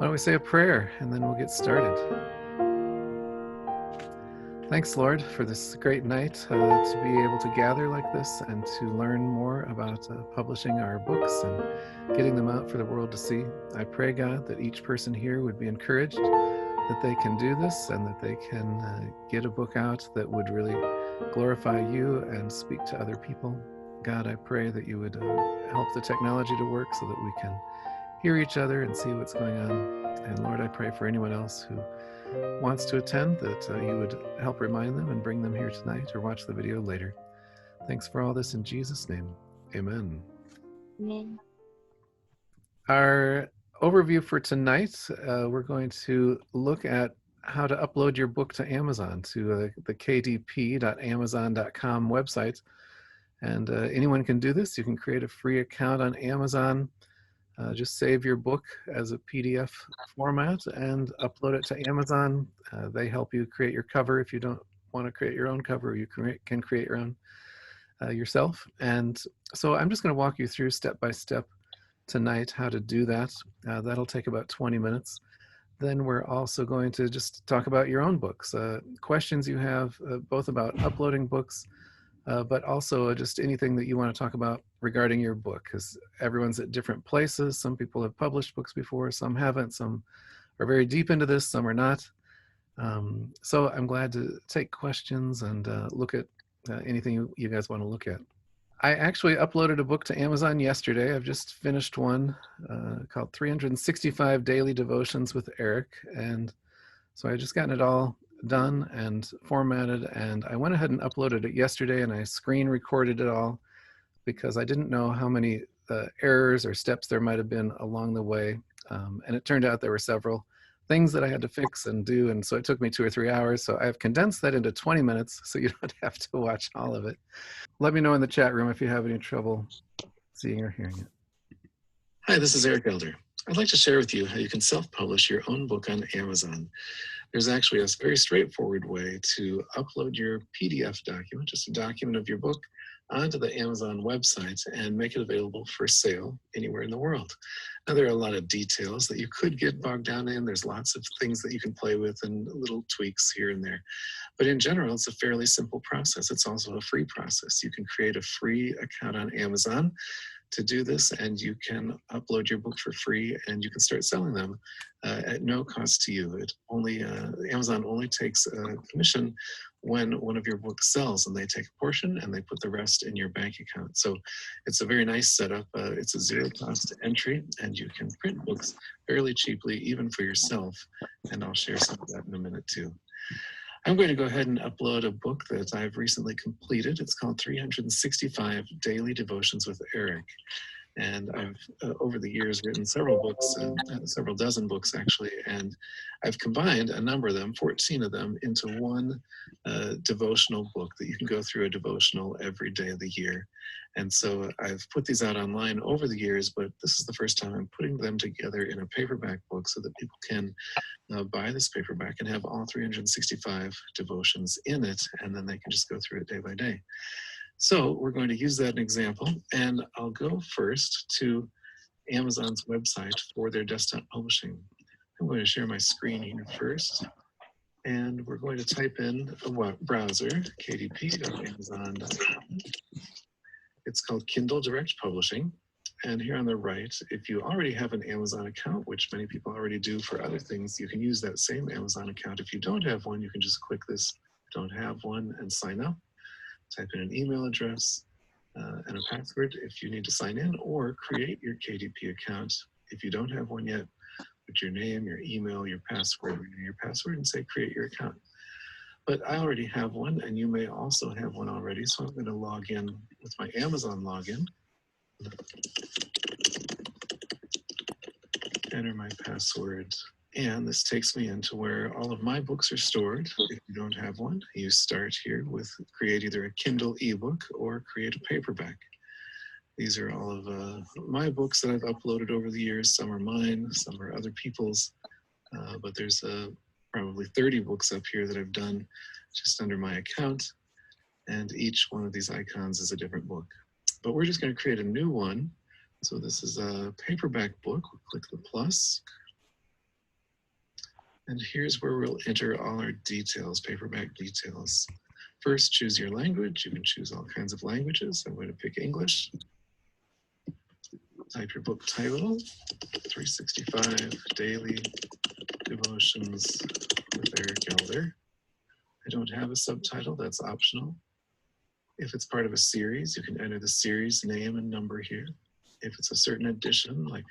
Why don't we say a prayer and then we'll get started. Thanks, Lord, for this great night to be able to gather like this and to learn more about publishing our books and getting them out for the world to see. I pray, God, that each person here would be encouraged that they can do this and that they can get a book out that would really glorify you and speak to other people. God, I pray that you would help the technology to work so that we can hear each other and see what's going on. And Lord, I pray for anyone else who wants to attend that you would help remind them and bring them here tonight or watch the video later. Thanks for all this in Jesus' name. Amen. Amen. Our overview for tonight, we're going to look at how to upload your book to Amazon, to the kdp.amazon.com website. And anyone can do this. You can create a free account on Amazon. Just save your book as a PDF format and upload it to Amazon. They help you create your cover. If you don't want to create your own cover, you can create your own yourself. And so I'm just going to walk you through step by step tonight how to do that. That'll take about 20 minutes. Then we're also going to just talk about your own books, questions you have, both about uploading books, but also just anything that you want to talk about regarding your book, because everyone's at different places. Some people have published books before, some haven't, some are very deep into this, some are not. So I'm glad to take questions and look at anything you guys want to look at. I actually uploaded a book to Amazon yesterday. I've just finished one called 365 Daily Devotions with Eric. And so I just gotten it all done and formatted, and I went ahead and uploaded it yesterday, and I screen recorded it all because I didn't know how many errors or steps there might have been along the way. And it turned out there were several things that I had to fix and do, and so it took me 2 or 3 hours. So I've condensed that into 20 minutes so you don't have to watch all of it. Let me know in the chat room if you have any trouble seeing or hearing it. Hi, this is Eric Elder. I'd like to share with you how you can self-publish your own book on Amazon. There's actually a very straightforward way to upload your PDF document, just a document of your book, onto the Amazon website and make it available for sale anywhere in the world. Now, there are a lot of details that you could get bogged down in. There's lots of things that you can play with and little tweaks here and there. But in general, it's a fairly simple process. It's also a free process. You can create a free account on Amazon to do this, and you can upload your book for free, and you can start selling them at no cost to you. Amazon only takes a commission when one of your books sells, and they take a portion and they put the rest in your bank account. So it's a very nice setup. It's a zero cost entry, and you can print books fairly cheaply, even for yourself. And I'll share some of that in a minute too. I'm going to go ahead and upload a book that I've recently completed. It's called 365 Daily Devotions with Eric. And I've, over the years, written several books, several dozen books actually, and I've combined a number of them, 14 of them, into one devotional book that you can go through a devotional every day of the year. And so I've put these out online over the years, but this is the first time I'm putting them together in a paperback book so that people can buy this paperback and have all 365 devotions in it, and then they can just go through it day by day. So we're going to use that as an example, and I'll go first to Amazon's website for their desktop publishing. I'm going to share my screen here first, and we're going to type in a web browser, kdp.amazon.com. It's called Kindle Direct Publishing. And here on the right, if you already have an Amazon account, which many people already do for other things, you can use that same Amazon account. If you don't have one, you can just click this "Don't have one" and sign up. Type in an email address and a password if you need to sign in, or create your KDP account. If you don't have one yet, put your name, your email, your password, and say create your account. But I already have one, and you may also have one already, so I'm going to log in with my Amazon login. Enter my password, and this takes me into where all of my books are stored. If you don't have one, you start here with create either a Kindle ebook or create a paperback. These are all of my books that I've uploaded over the years. Some are mine, some are other people's, but there's probably 30 books up here that I've done just under my account, and each one of these icons is a different book. But we're just going to create a new one. So this is a paperback book. We'll click the plus. And here's where we'll enter all our details, paperback details. First, choose your language. You can choose all kinds of languages. I'm going to pick English. Type your book title, 365 Daily Devotions with Eric Elder. I don't have a subtitle, that's optional. If it's part of a series, you can enter the series name and number here. If it's a certain edition, like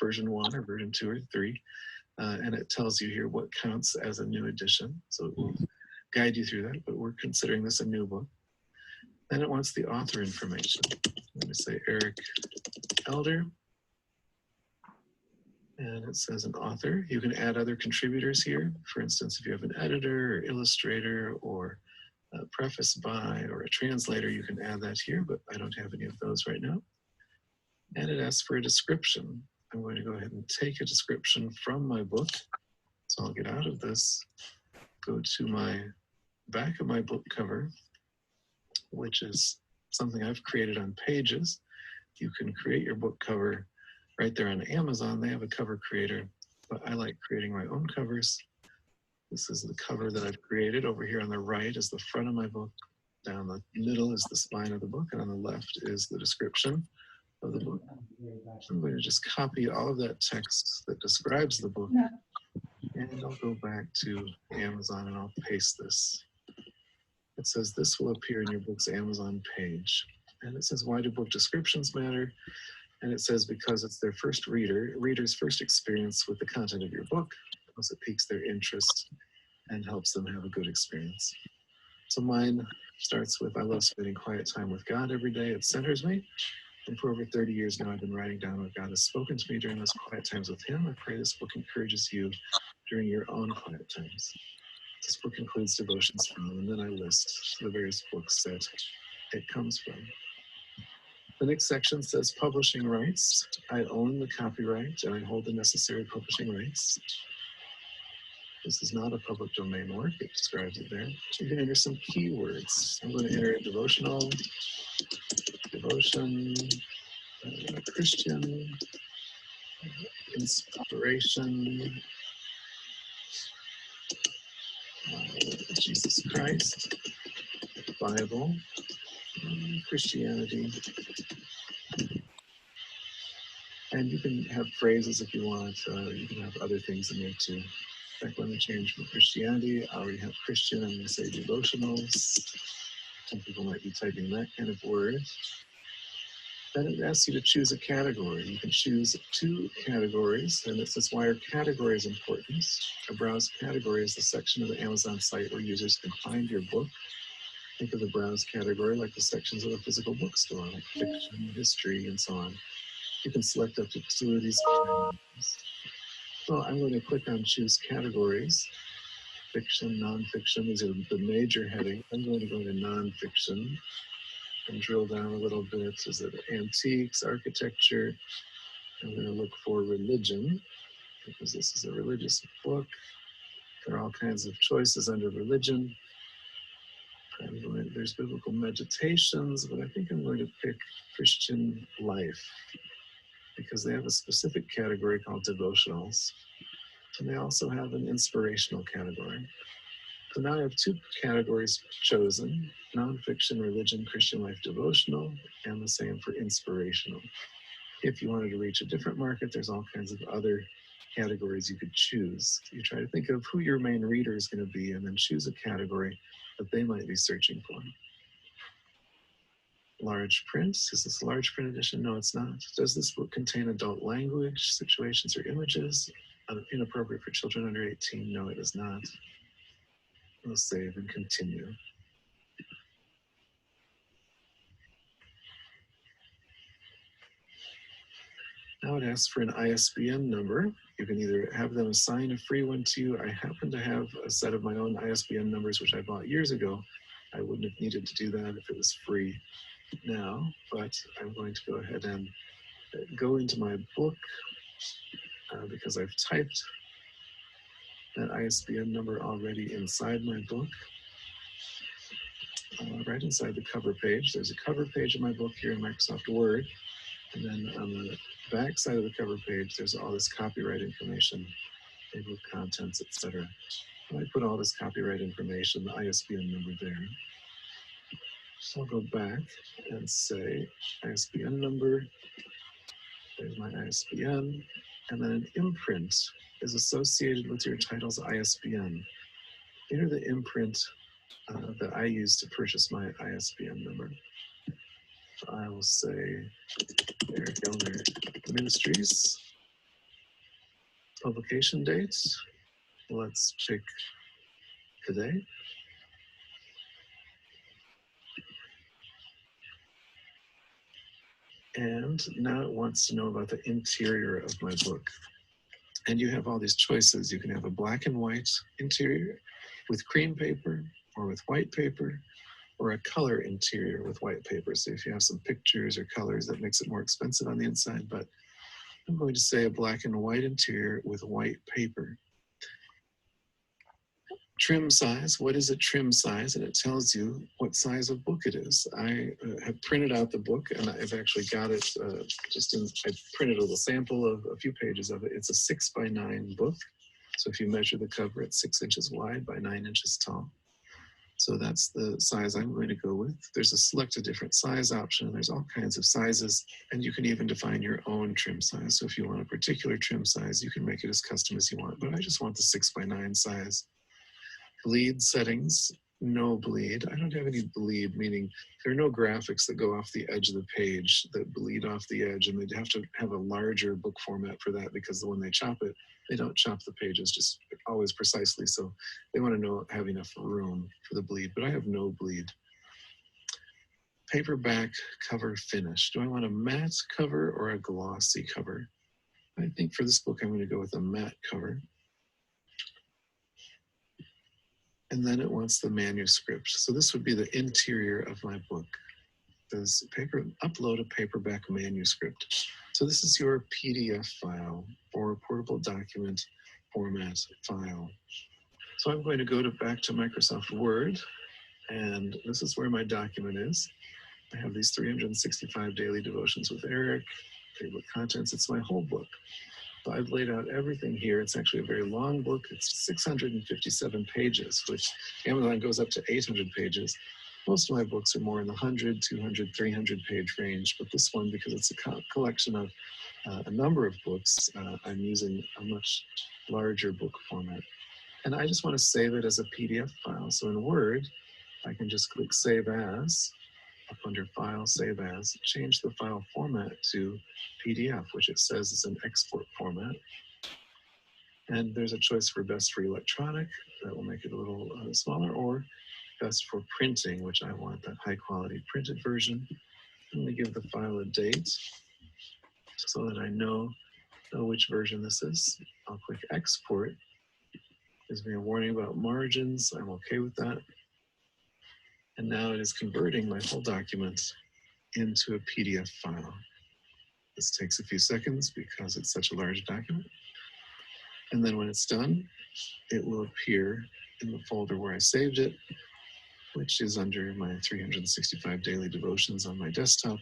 version 1 or version 2 or 3, and it tells you here what counts as a new edition. So it will guide you through that, but we're considering this a new book. Then it wants the author information. I'm going to say Eric Elder. And it says an author. You can add other contributors here. For instance, if you have an editor or illustrator or a preface by or a translator, you can add that here, but I don't have any of those right now. And it asks for a description. I'm going to go ahead and take a description from my book. So I'll get out of this, go to my back of my book cover, which is something I've created on Pages. You can create your book cover right there on Amazon. They have a cover creator, but I like creating my own covers. This is the cover that I've created. Over here on the right is the front of my book. Down the middle is the spine of the book, and on the left is the description of the book. I'm going to just copy all of that text that describes the book, and I'll go back to Amazon and I'll paste this. It says this will appear in your book's Amazon page. And it says, why do book descriptions matter? And it says because it's their first reader's first experience with the content of your book, because it piques their interest and helps them have a good experience. So mine starts with, I love spending quiet time with God every day. It centers me. And for over 30 years now, I've been writing down what God has spoken to me during those quiet times with Him. I pray this book encourages you during your own quiet times. This book includes devotions from, and then I list the various books that it comes from. The next section says publishing rights. I own the copyright and I hold the necessary publishing rights. This is not a public domain work, it describes it there. So you can enter some keywords. I'm going to enter devotional, devotion, Christian, inspiration, Jesus Christ, Bible, Christianity. And you can have phrases if you want. You can have other things in there too. In fact, let me change from Christianity. I already have Christian. I'm going to say devotionals. Some people might be typing that kind of word. Then it asks you to choose a category. You can choose 2 categories, and it says why are categories important? A browse category is the section of the Amazon site where users can find your book. Think of the browse category like the sections of a physical bookstore, like fiction, history, and so on. You can select up to 2 of these categories. So I'm going to click on choose categories. Fiction, nonfiction, these are the major headings. I'm going to go to nonfiction and drill down a little bit. Is it antiques, architecture? I'm going to look for religion because this is a religious book. There are all kinds of choices under religion. There's biblical meditations, but I think I'm going to pick Christian life because they have a specific category called devotionals. And they also have an inspirational category. So now I have 2 categories chosen, nonfiction, religion, Christian life, devotional, and the same for inspirational. If you wanted to reach a different market, there's all kinds of other categories you could choose. You try to think of who your main reader is going to be and then choose a category that they might be searching for. Large print, is this a large print edition? No, it's not. Does this book contain adult language, situations, or images inappropriate for children under 18? No, it does not. We'll save and continue. Now it asks for an ISBN number. You can either have them assign a free one to you. I happen to have a set of my own ISBN numbers, which I bought years ago. I wouldn't have needed to do that if it was free now, but I'm going to go ahead and go into my book because I've typed that ISBN number already inside my book. Right inside the cover page. There's a cover page of my book here in Microsoft Word. And then on the back side of the cover page, there's all this copyright information table of contents, etc. I put all this copyright information, the ISBN number there. So I'll go back and say ISBN number, there's my ISBN, and then an imprint is associated with your title's ISBN. Enter the imprint that I use to purchase my ISBN number. So I will say Eric Elder Ministries, publication date, let's pick today. And now it wants to know about the interior of my book. And you have all these choices. You can have a black and white interior with cream paper or with white paper, or a color interior with white paper. So if you have some pictures or colors, that makes it more expensive on the inside, but I'm going to say a black and white interior with white paper. Trim size, what is a trim size? And it tells you what size of book it is. I have printed out the book, and I've actually got it I printed a little sample of a few pages of it. It's a 6x9 book. So if you measure the cover, it's 6 inches wide by 9 inches tall. So that's the size I'm going to go with. There's a select a different size option. There's all kinds of sizes, and you can even define your own trim size. So if you want a particular trim size, you can make it as custom as you want, but I just want the 6x9 size. Bleed settings, no bleed. I don't have any bleed, meaning there are no graphics that go off the edge of the page that bleed off the edge, and they'd have to have a larger book format for that, because when they chop it, they don't chop the pages just always precisely. So they want to have enough room for the bleed, but I have no bleed. Paperback cover finish. Do I want a matte cover or a glossy cover? I think for this book, I'm going to go with a matte cover. And then it wants the manuscript. So this would be the interior of my book. It says upload a paperback manuscript. So this is your PDF file or portable document format file. So I'm going to go back to Microsoft Word, and this is where my document is. I have these 365 daily devotions with Eric, table of contents. It's my whole book. So I've laid out everything here. It's actually a very long book. It's 657 pages, which Amazon goes up to 800 pages. Most of my books are more in the 100, 200, 300 page range, but this one, because it's a collection of a number of books, I'm using a much larger book format. And I just want to save it as a PDF file. So in Word, I can just click Save As, up under File, Save As, change the file format to PDF, which it says is an export format. And there's a choice for best for electronic, that will make it a little smaller, or best for printing, which I want that high quality printed version. I'm going to give the file a date so that I know which version this is. I'll click Export. Gives me a warning about margins. I'm okay with that. And now it is converting my whole document into a PDF file. This takes a few seconds because it's such a large document. And then when it's done, it will appear in the folder where I saved it, which is under my 365 daily devotions on my desktop.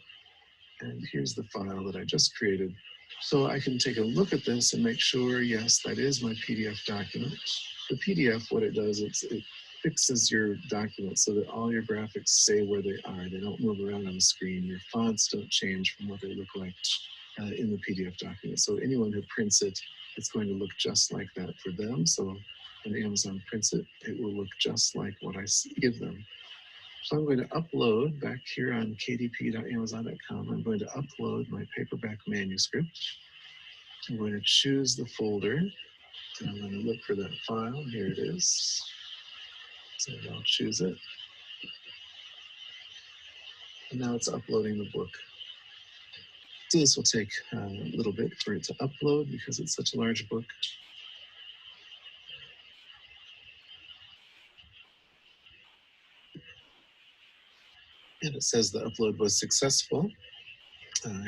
And here's the file that I just created. So I can take a look at this and make sure, yes, that is my PDF document. The PDF, what it does, it fixes your document so that all your graphics stay where they are. They don't move around on the screen. Your fonts don't change from what they look like in the PDF document. So anyone who prints it, it's going to look just like that for them. So when Amazon prints it, it will look just like what I give them. So I'm going to upload back here on kdp.amazon.com. I'm going to upload my paperback manuscript. I'm going to choose the folder. And I'm going to look for that file. Here it is. So I'll choose it. And now it's uploading the book. So this will take a little bit for it to upload because it's such a large book. And it says the upload was successful.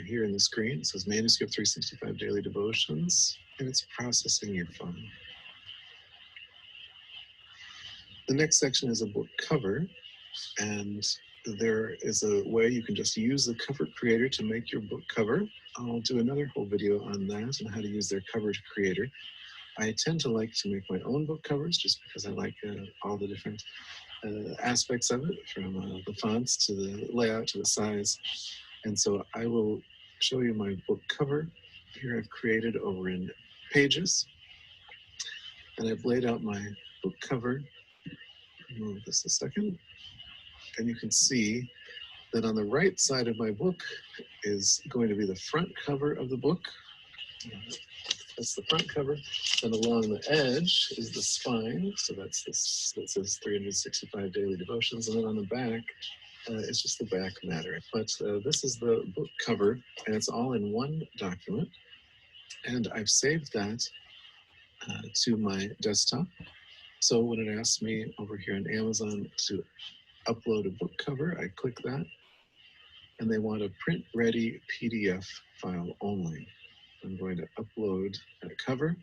Here in the screen, it says Manuscript 365 Daily Devotions, and it's processing your file. The next section is a book cover, and there is a way you can just use the cover creator to make your book cover. I'll do another whole video on that and how to use their cover creator. I tend to like to make my own book covers just because I like all the different aspects of it, from the fonts to the layout to the size. And so I will show you my book cover. Here I've created over in Pages, and I've laid out my book cover. Move this a second, and you can see that on the right side of my book is going to be the front cover of the book. That's the front cover. And along the edge is the spine. So that's this that says 365 Daily Devotions. And then on the back, it's just the back matter. But this is the book cover, and it's all in one document. And I've saved that to my desktop. So when it asks me over here on Amazon to upload a book cover, I click that. And they want a print-ready PDF file only. I'm going to upload that cover.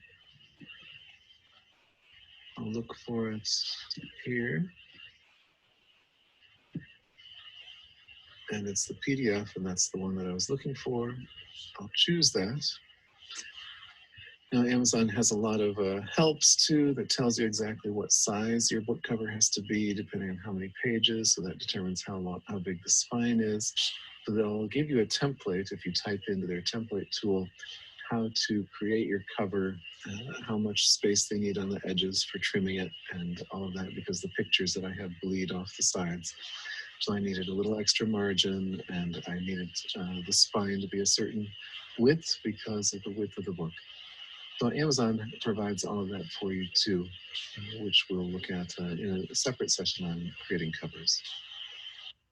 I'll look for it here. And it's the PDF, and that's the one that I was looking for. I'll choose that. Now, Amazon has a lot of helps too that tells you exactly what size your book cover has to be, depending on how many pages. So that determines how big the spine is. So they'll give you a template if you type into their template tool how to create your cover, how much space they need on the edges for trimming it, and all of that, because the pictures that I have bleed off the sides. So I needed a little extra margin, and I needed the spine to be a certain width because of the width of the book. So Amazon provides all of that for you too, which we'll look at in a separate session on creating covers.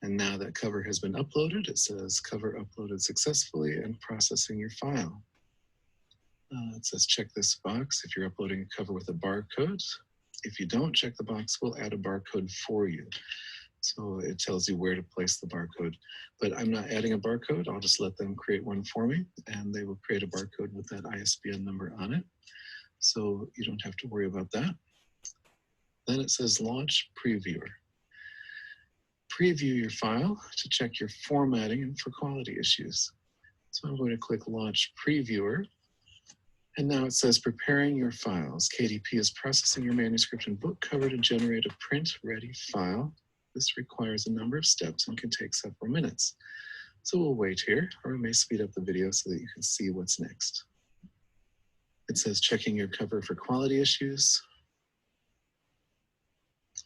And now that cover has been uploaded, it says cover uploaded successfully and processing your file. It says check this box if you're uploading a cover with a barcode. If you don't check the box, we'll add a barcode for you. So it tells you where to place the barcode. But I'm not adding a barcode. I'll just let them create one for me, and they will create a barcode with that ISBN number on it. So you don't have to worry about that. Then it says launch previewer. Preview your file to check your formatting and for quality issues. So I'm going to click launch previewer. And now it says preparing your files. KDP is processing your manuscript and book cover to generate a print-ready file. This requires a number of steps and can take several minutes. So we'll wait here, or we may speed up the video so that you can see what's next. It says checking your cover for quality issues.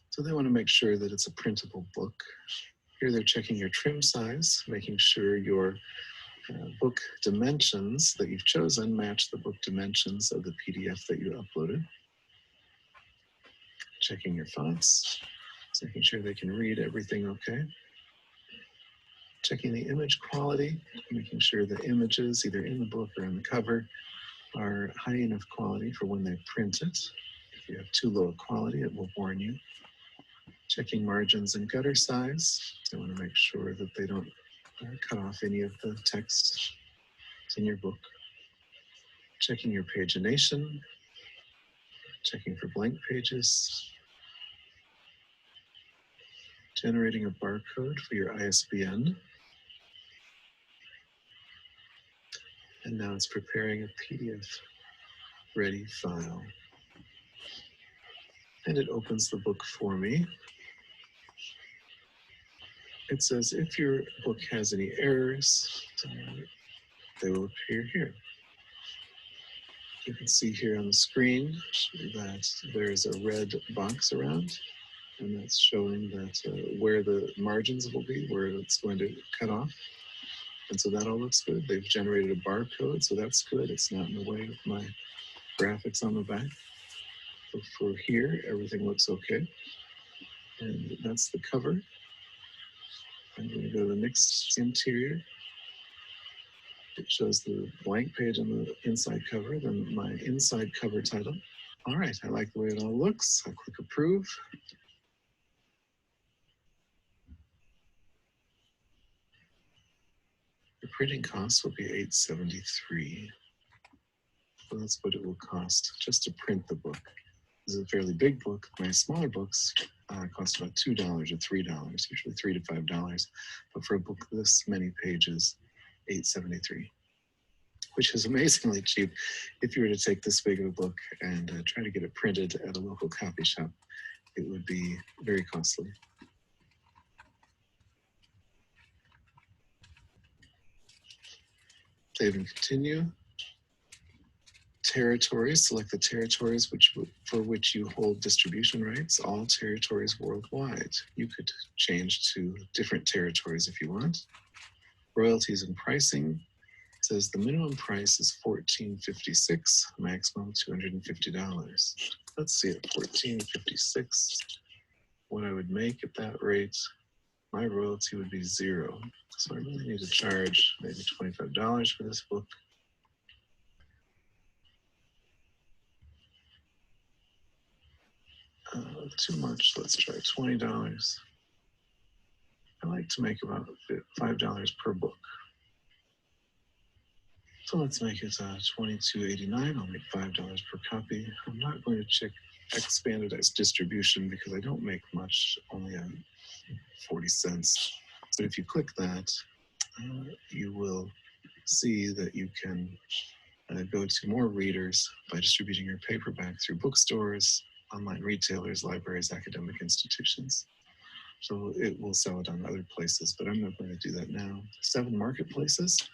So they want to make sure that it's a printable book. Here they're checking your trim size, making sure your book dimensions that you've chosen match the book dimensions of the PDF that you uploaded. Checking your fonts, making sure they can read everything okay. Checking the image quality, making sure the images either in the book or on the cover are high enough quality for when they print it. If you have too low a quality, it will warn you. Checking margins and gutter size. I want to make sure that they don't cut off any of the text in your book. Checking your pagination. Checking for blank pages. Generating a barcode for your ISBN. And now it's preparing a PDF ready file. And it opens the book for me. It says if your book has any errors, they will appear here. You can see here on the screen that there's a red box around, and that's showing that where the margins will be, where it's going to cut off. And so that all looks good. They've generated a barcode, so that's good. It's not in the way of my graphics on the back. So for here, everything looks okay. And that's the cover. I'm going to go to the next interior. It shows the blank page on the inside cover, then my inside cover title. All right, I like the way it all looks. I'll click approve. The printing cost will be $8.73. So that's what it will cost just to print the book. This is a fairly big book. My smaller books cost about $2 or $3, usually $3 to $5. But for a book this many pages, $8.73. which is amazingly cheap if you were to take this big of a book and try to get it printed at a local copy shop. It would be very costly. Save and continue. Territories, select the territories for which you hold distribution rights, all territories worldwide. You could change to different territories if you want. Royalties and pricing. It says the minimum price is $14.56, maximum $250. Let's see, at $14.56, what I would make at that rate, my royalty would be 0. So I really need to charge maybe $25 for this book. Too much, let's try $20. I like to make about $5 per book. So let's make it $22.89. I'll make $5 per copy. I'm not going to check expanded as distribution because I don't make much, only 40 cents. But if you click that, you will see that you can go to more readers by distributing your paperback through bookstores, online retailers, libraries, academic institutions. So it will sell it on other places, but I'm not going to do that now. 7 marketplaces.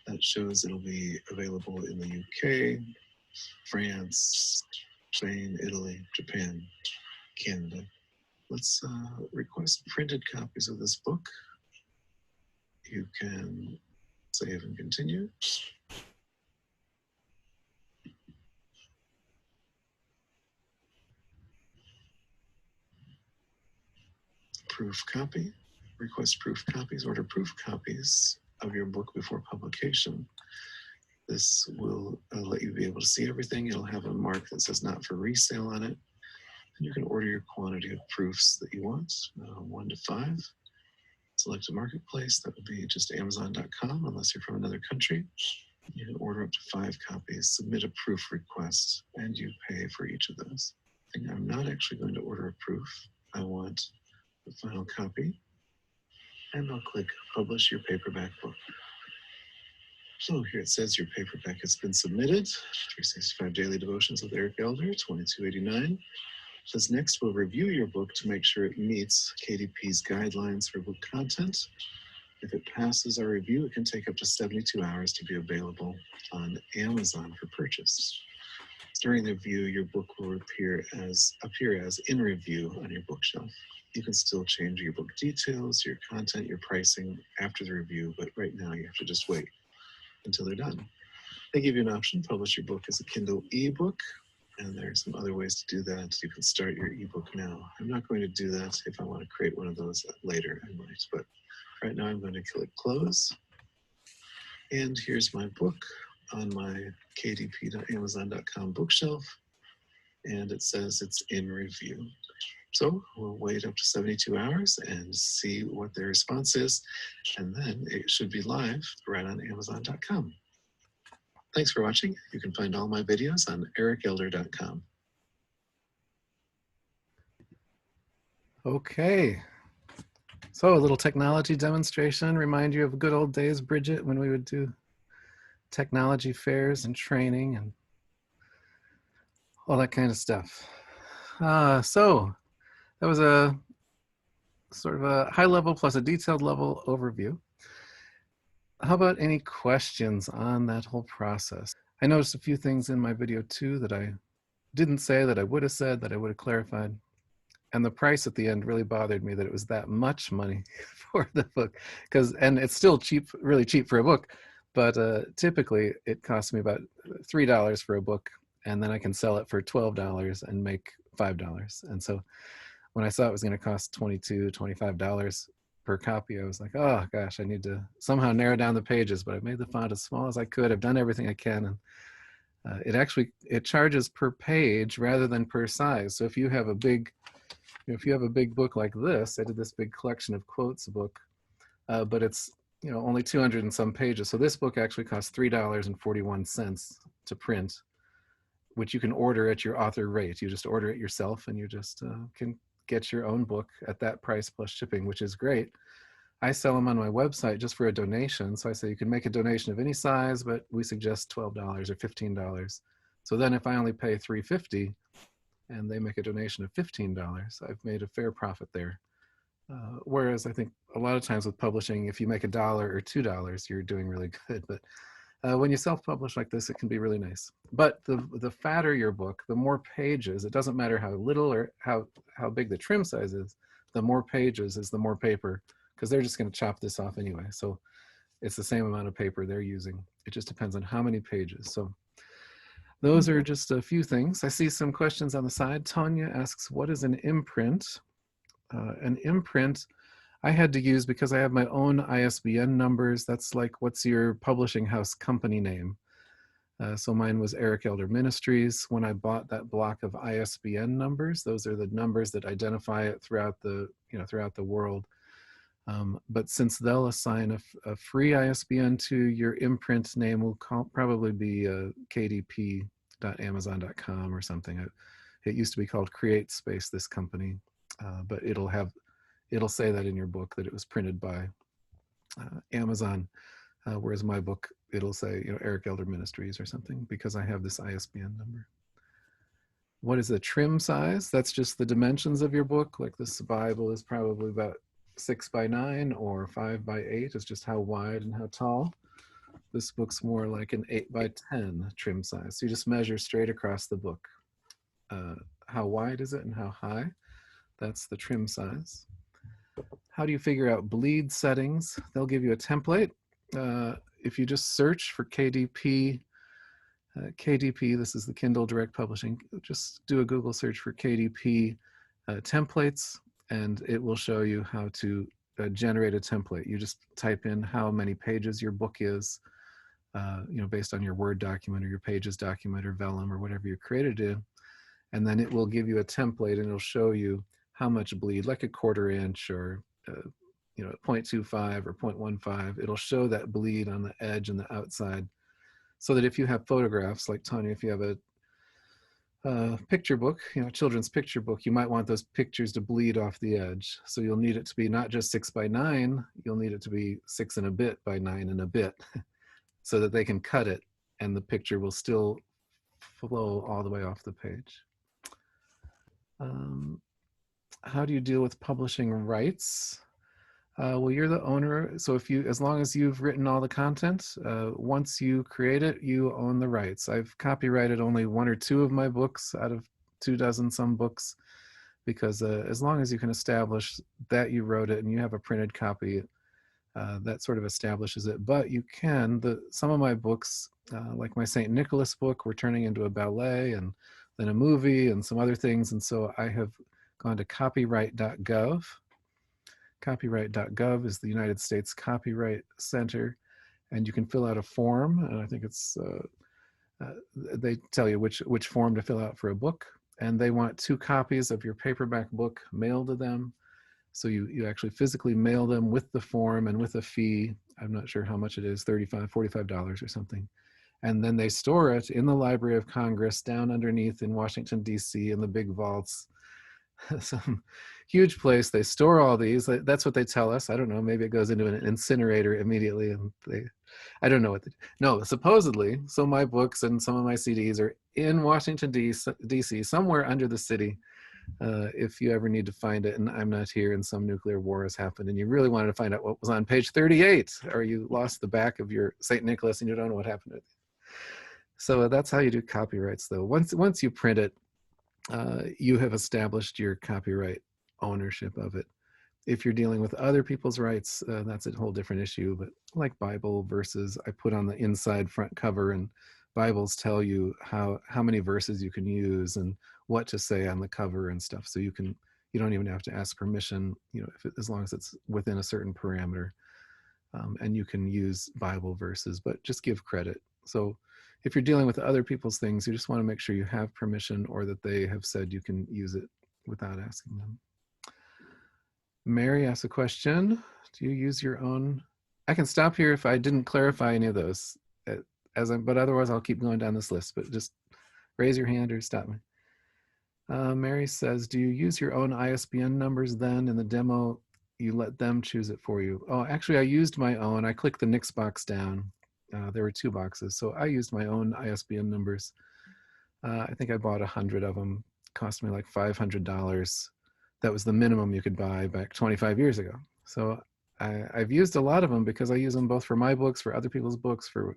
That shows it'll be available in the UK, France, Spain, Italy, Japan, Canada. Let's request printed copies of this book. You can save and continue. Proof copy, request proof copies, order proof copies of your book before publication. This will let you be able to see everything. It'll have a mark that says not for resale on it. And you can order your quantity of proofs that you want, 1 to 5. Select a marketplace, that would be just Amazon.com unless you're from another country. You can order up to 5 copies, submit a proof request, and you pay for each of those. And I'm not actually going to order a proof. I want the final copy, and I'll click Publish Your Paperback Book. So here it says your paperback has been submitted. 365 Daily Devotions with Eric Elder, $22.89. It says next we'll review your book to make sure it meets KDP's guidelines for book content. If it passes our review, it can take up to 72 hours to be available on Amazon for purchase. During the review, your book will appear as in review on your bookshelf. You can still change your book details, your content, your pricing after the review, but right now you have to just wait until they're done. They give you an option, publish your book as a Kindle ebook, and there's some other ways to do that. You can start your ebook now. I'm not going to do that. If I want to create one of those later, I might, but right now I'm going to click close. And here's my book on my kdp.amazon.com bookshelf, and it says it's in review. So we'll wait up to 72 hours and see what their response is, and then it should be live right on Amazon.com. Thanks for watching. You can find all my videos on ericelder.com. Okay. So a little technology demonstration. Remind you of good old days, Bridget, when we would do technology fairs and training and all that kind of stuff. So that was a sort of a high level plus a detailed level overview. How about any questions on that whole process? I noticed a few things in my video too that I didn't say that I would have said, that I would have clarified. And the price at the end really bothered me, that it was that much money for the book, and it's still cheap, really cheap for a book, but typically it costs me about $3 for a book, and then I can sell it for $12 and make $5. And so when I saw it was going to cost $22, $25 per copy, I was like, oh gosh, I need to somehow narrow down the pages, but I've made the font as small as I could. I've done everything I can. And it charges per page rather than per size. So if you have a big book like this, I did this big collection of quotes book, but it's only 200 and some pages. So this book actually costs $3.41 to print, which you can order at your author rate. You just order it yourself, and you just can get your own book at that price plus shipping, which is great. I sell them on my website just for a donation. So I say you can make a donation of any size, but we suggest $12 or $15. So then if I only pay $3.50 and they make a donation of $15, I've made a fair profit there. Whereas I think a lot of times with publishing, if you make $1 or $2, you're doing really good. But when you self-publish like this, it can be really nice. But the fatter your book, the more pages. It doesn't matter how little or how big the trim size is. The more pages is the more paper, because they're just going to chop this off anyway. So it's the same amount of paper they're using. It just depends on how many pages. So those are just a few things. I see some questions on the side. Tanya asks, what is an imprint? An imprint I had to use because I have my own ISBN numbers. That's like, what's your publishing house company name? So mine was Eric Elder Ministries. When I bought that block of ISBN numbers, those are the numbers that identify it throughout the, throughout the world. But since they'll assign a free ISBN to your imprint name, will probably be kdp.amazon.com or something. It used to be called Create Space, this company, but it'll say that in your book that it was printed by Amazon, whereas my book, it'll say, Eric Elder Ministries or something, because I have this ISBN number. What is the trim size? That's just the dimensions of your book. Like this Bible is probably about 6 by 9 or 5 by 8. It's just how wide and how tall. This book's more like an 8 by 10 trim size. So you just measure straight across the book. How wide is it and how high? That's the trim size. How do you figure out bleed settings? They'll give you a template. If you just search for KDP, this is the Kindle Direct Publishing, just do a Google search for KDP templates, and it will show you how to generate a template. You just type in how many pages your book is, based on your Word document or your Pages document or Vellum or whatever you created it, and then it will give you a template and it'll show you how much bleed, like a 1/4 inch or 0.25 or 0.15. It'll show that bleed on the edge and the outside, so that if you have photographs, like Tanya, if you have a picture book, children's picture book, you might want those pictures to bleed off the edge. So you'll need it to be not just 6 by 9, you'll need it to be 6 and a bit by 9 and a bit, so that they can cut it and the picture will still flow all the way off the page. How do you deal with publishing rights? Well, you're the owner. So as long as you've written all the content, once you create it, you own the rights. I've copyrighted only 1 or 2 of my books out of 24 some books, because as long as you can establish that you wrote it and you have a printed copy, that sort of establishes it. But you can, some of my books, like my St. Nicholas book, we're turning into a ballet and then a movie and some other things. And so I have gone to copyright.gov. Copyright.gov is the United States Copyright Center, and you can fill out a form, and I think it's they tell you which form to fill out for a book, and they want 2 copies of your paperback book mailed to them. So you actually physically mail them with the form and with a fee. I'm not sure how much it is, $35, $45 or something. And then they store it in the Library of Congress down underneath in Washington, D.C. in the big vaults. Some huge place. They store all these. That's what they tell us. I don't know. Maybe it goes into an incinerator immediately, and I don't know what. No, supposedly. So my books and some of my CDs are in Washington D.C. somewhere under the city. If you ever need to find it, and I'm not here, and some nuclear war has happened, and you really wanted to find out what was on page 38, or you lost the back of your St. Nicholas and you don't know what happened to it. So that's how you do copyrights, though. Once you print it, you have established your copyright ownership of it. If you're dealing with other people's rights, that's a whole different issue. But like Bible verses, I put on the inside front cover, and Bibles tell you how many verses you can use and what to say on the cover and stuff. So you don't even have to ask permission, as long as it's within a certain parameter, and you can use Bible verses, but just give credit. So if you're dealing with other people's things, you just want to make sure you have permission, or that they have said you can use it without asking them. Mary asks a question. Do you use your own? I can stop here if I didn't clarify any of those, but otherwise I'll keep going down this list, but just raise your hand or stop me. Mary says, do you use your own ISBN numbers then in the demo? you let them choose it for you. Oh, actually, I used my own. I clicked the Nix box down. There were 2 boxes, so I used my own ISBN numbers. I think I bought 100 of them. Cost me like $500. That was the minimum you could buy back 25 years ago. So I've used a lot of them because I use them both for my books, for other people's books, for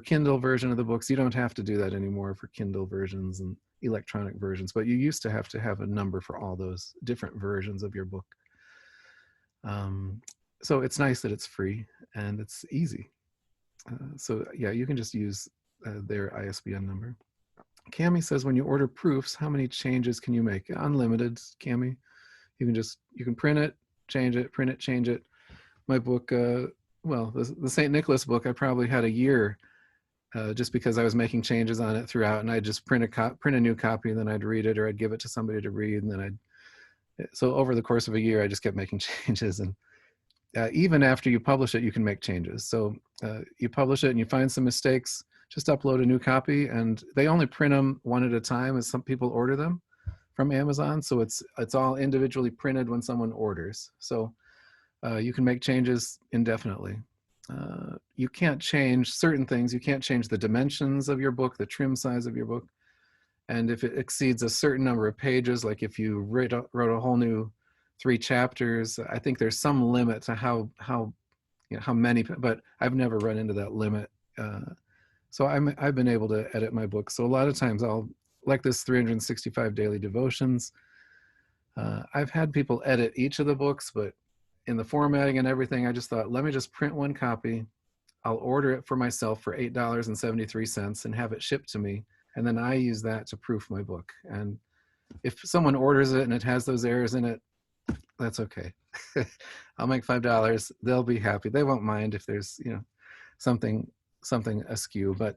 Kindle version of the books. You don't have to do that anymore for Kindle versions and electronic versions, but you used to have a number for all those different versions of your book. So it's nice that it's free and it's easy. So yeah, you can just use their ISBN number. Cami says, when you order proofs, how many changes can you make? Unlimited, Cami. You can print it, change it, print it, change it. My book, well, the St. Nicholas book, I probably had a year just because I was making changes on it throughout, and I'd just print a new copy, and then I'd read it, or I'd give it to somebody to read, and then so over the course of a year, I just kept making changes. And even after you publish it, you can make changes. So you publish it and you find some mistakes, just upload a new copy, and they only print them one at a time as some people order them from Amazon. So it's all individually printed when someone orders. So you can make changes indefinitely. You can't change certain things. You can't change the dimensions of your book, the trim size of your book. And if it exceeds a certain number of pages, like if you wrote a whole new 3 chapters, I think there's some limit to how many, but I've never run into that limit. So I've been able to edit my book. So a lot of times I'll, like this 365 daily devotions, I've had people edit each of the books, but in the formatting and everything, I just thought, let me just print one copy. I'll order it for myself for $8.73 and have it shipped to me. And then I use that to proof my book. And if someone orders it and it has those errors in it, that's okay. I'll make $5. They'll be happy. They won't mind if there's, something askew, but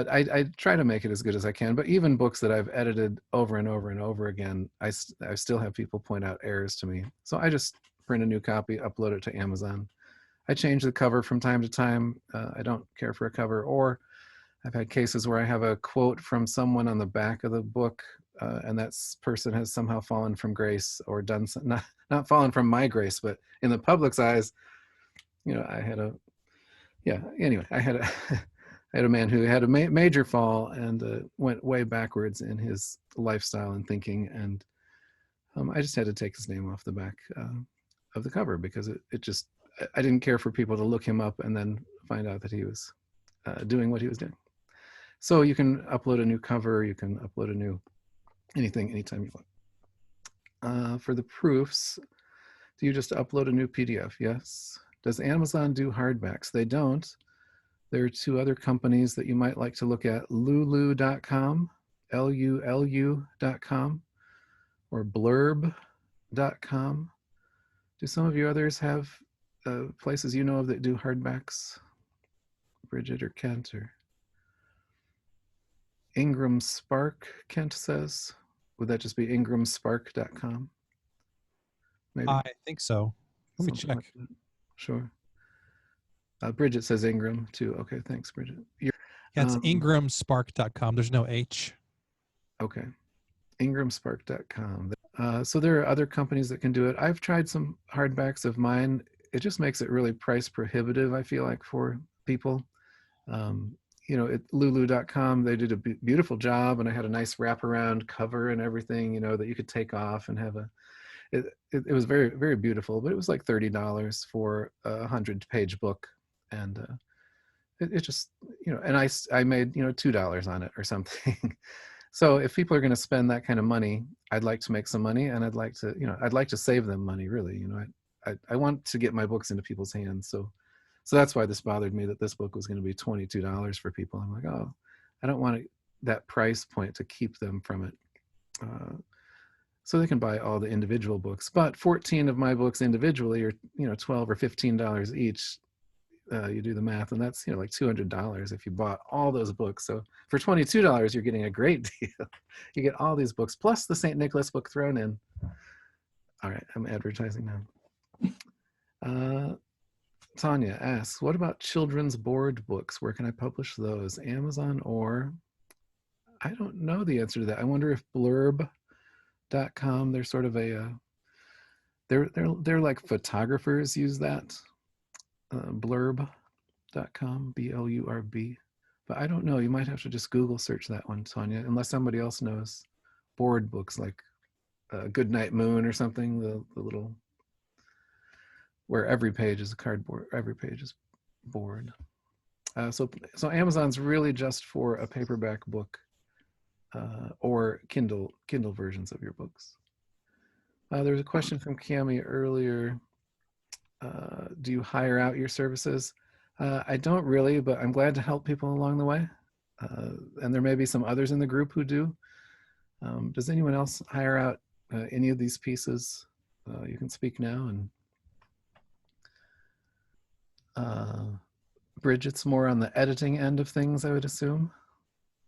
I try to make it as good as I can. But even books that I've edited over and over and over again, I still have people point out errors to me. So I just print a new copy, upload it to Amazon. I change the cover from time to time. I don't care for a cover, or I've had cases where I have a quote from someone on the back of the book, and that person has somehow fallen from grace or done not fallen from my grace, but in the public's eyes, I had a I had a man who had a major fall and went way backwards in his lifestyle and thinking, and I just had to take his name off the back of the cover because I didn't care for people to look him up and then find out that he was doing what he was doing. So you can upload a new cover, you can upload a new anything anytime you want. For the proofs, do you just upload a new PDF? Yes. Does Amazon do hardbacks? They don't. There are 2 other companies that you might like to look at, lulu.com, LULU.com, or blurb.com. Do some of you others have places you know of that do hardbacks? Bridget or Kent or Ingram Spark, Kent says. Would that just be ingramspark.com? Maybe. I think so. Let me check. Like sure. Bridget says Ingram too. Okay, thanks, Bridget. Yeah, it's ingramspark.com. There's no H. Okay. ingramspark.com. So there are other companies that can do it. I've tried some hardbacks of mine. It just makes it really price prohibitive, I feel like, for people. At lulu.com, they did a beautiful job, and I had a nice wraparound cover and everything, that you could take off and have it was very, very beautiful, but it was like $30 for a 100-page book. And it just, and I made, $2 on it or something. So if people are going to spend that kind of money, I'd like to make some money, and I'd like to save them money, really. I want to get my books into people's hands. So that's why this bothered me, that this book was going to be $22 for people. I'm like, oh, I don't want that price point to keep them from it. So they can buy all the individual books, but 14 of my books individually are, $12 or $15 each. You do the math, and that's, like $200 if you bought all those books. So for $22, you're getting a great deal. You get all these books plus the St. Nicholas book thrown in. All right, I'm advertising now. Tanya asks, what about children's board books? Where can I publish those? Amazon, or I don't know the answer to that. I wonder if blurb.com, they're sort of a they're like photographers use that. Blurb.com, BLURB. But I don't know. You might have to just Google search that one, Tanya, unless somebody else knows. Board books like Goodnight Moon or something. The little where every page is a cardboard, every page is board. So Amazon's really just for a paperback book or Kindle versions of your books. There was a question from Cami earlier. Do you hire out your services? I don't really, but I'm glad to help people along the way. And there may be some others in the group who do. Does anyone else hire out any of these pieces? You can speak now. And Bridget's more on the editing end of things, I would assume.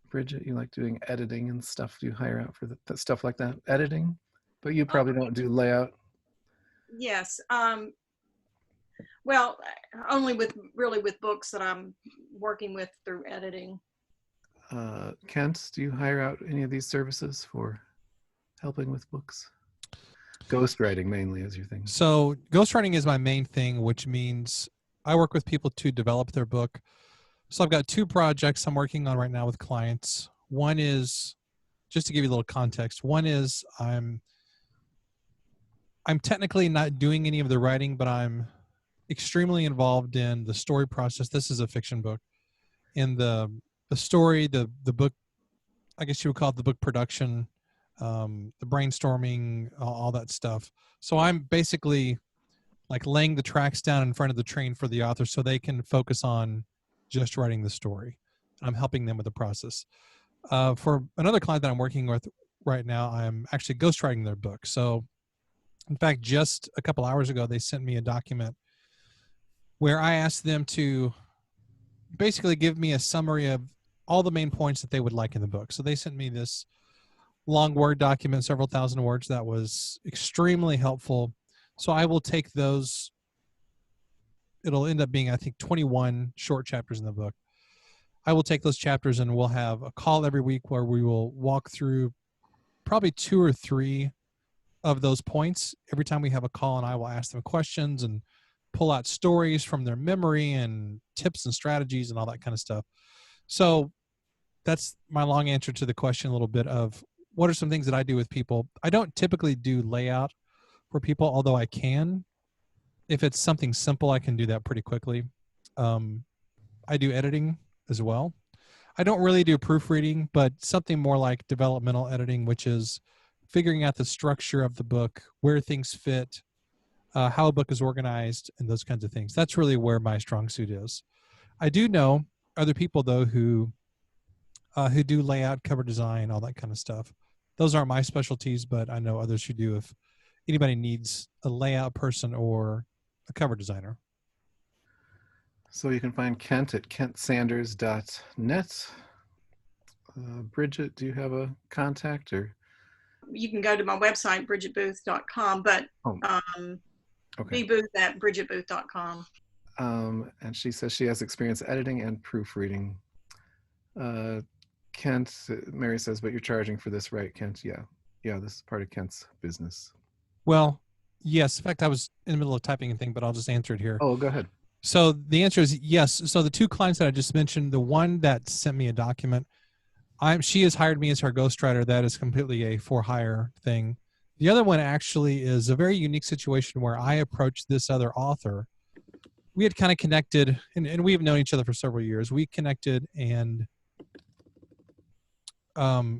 Bridget, you like doing editing and stuff. Do you hire out for the stuff like that? Editing? But you probably don't do layout. Yes. Well, only with books that I'm working with through editing. Kent, do you hire out any of these services for helping with books? Ghostwriting mainly is your thing. So ghostwriting is my main thing, which means I work with people to develop their book. So I've got 2 projects I'm working on right now with clients. One is, just to give you a little context, one is I'm technically not doing any of the writing, but I'm extremely involved in the story process. This is a fiction book. In the story, the book, I guess you would call it the book production, the brainstorming, all that stuff. So I'm basically like laying the tracks down in front of the train for the author so they can focus on just writing the story. I'm helping them with the process. For another client that I'm working with right now, I'm actually ghostwriting their book. So in fact, just a couple hours ago, they sent me a document where I asked them to basically give me a summary of all the main points that they would like in the book. So they sent me this long Word document, several thousand words, that was extremely helpful. So I will take those. It'll end up being, I think, 21 short chapters in the book. I will take those chapters and we'll have a call every week where we will walk through probably 2 or 3 of those points. Every time we have a call, and I will ask them questions and pull out stories from their memory and tips and strategies and all that kind of stuff. So that's my long answer to the question a little bit of what are some things that I do with people. I don't typically do layout for people, although I can. If it's something simple, I can do that pretty quickly. I do editing as well. I don't really do proofreading, but something more like developmental editing, which is figuring out the structure of the book, where things fit, how a book is organized, and those kinds of things. That's really where my strong suit is. I do know other people, though, who do layout, cover design, all that kind of stuff. Those aren't my specialties, but I know others who do if anybody needs a layout person or a cover designer. So you can find Kent at kentsanders.net. Bridget, do you have a contact or? You can go to my website, bridgetbooth.com, but Okay. bbooth@bridgetbooth.com. And she says she has experience editing and proofreading. Kent, Mary says, but you're charging for this, right, Kent? Yeah, this is part of Kent's business. Well, yes. In fact, I was in the middle of typing a thing, but I'll just answer it here. Oh, go ahead. So the answer is yes. So the 2 clients that I just mentioned, the one that sent me a document, she has hired me as her ghostwriter. That is completely a for hire thing. The other one actually is a very unique situation where I approached this other author. We had kind of connected, and we have known each other for several years. We connected, and the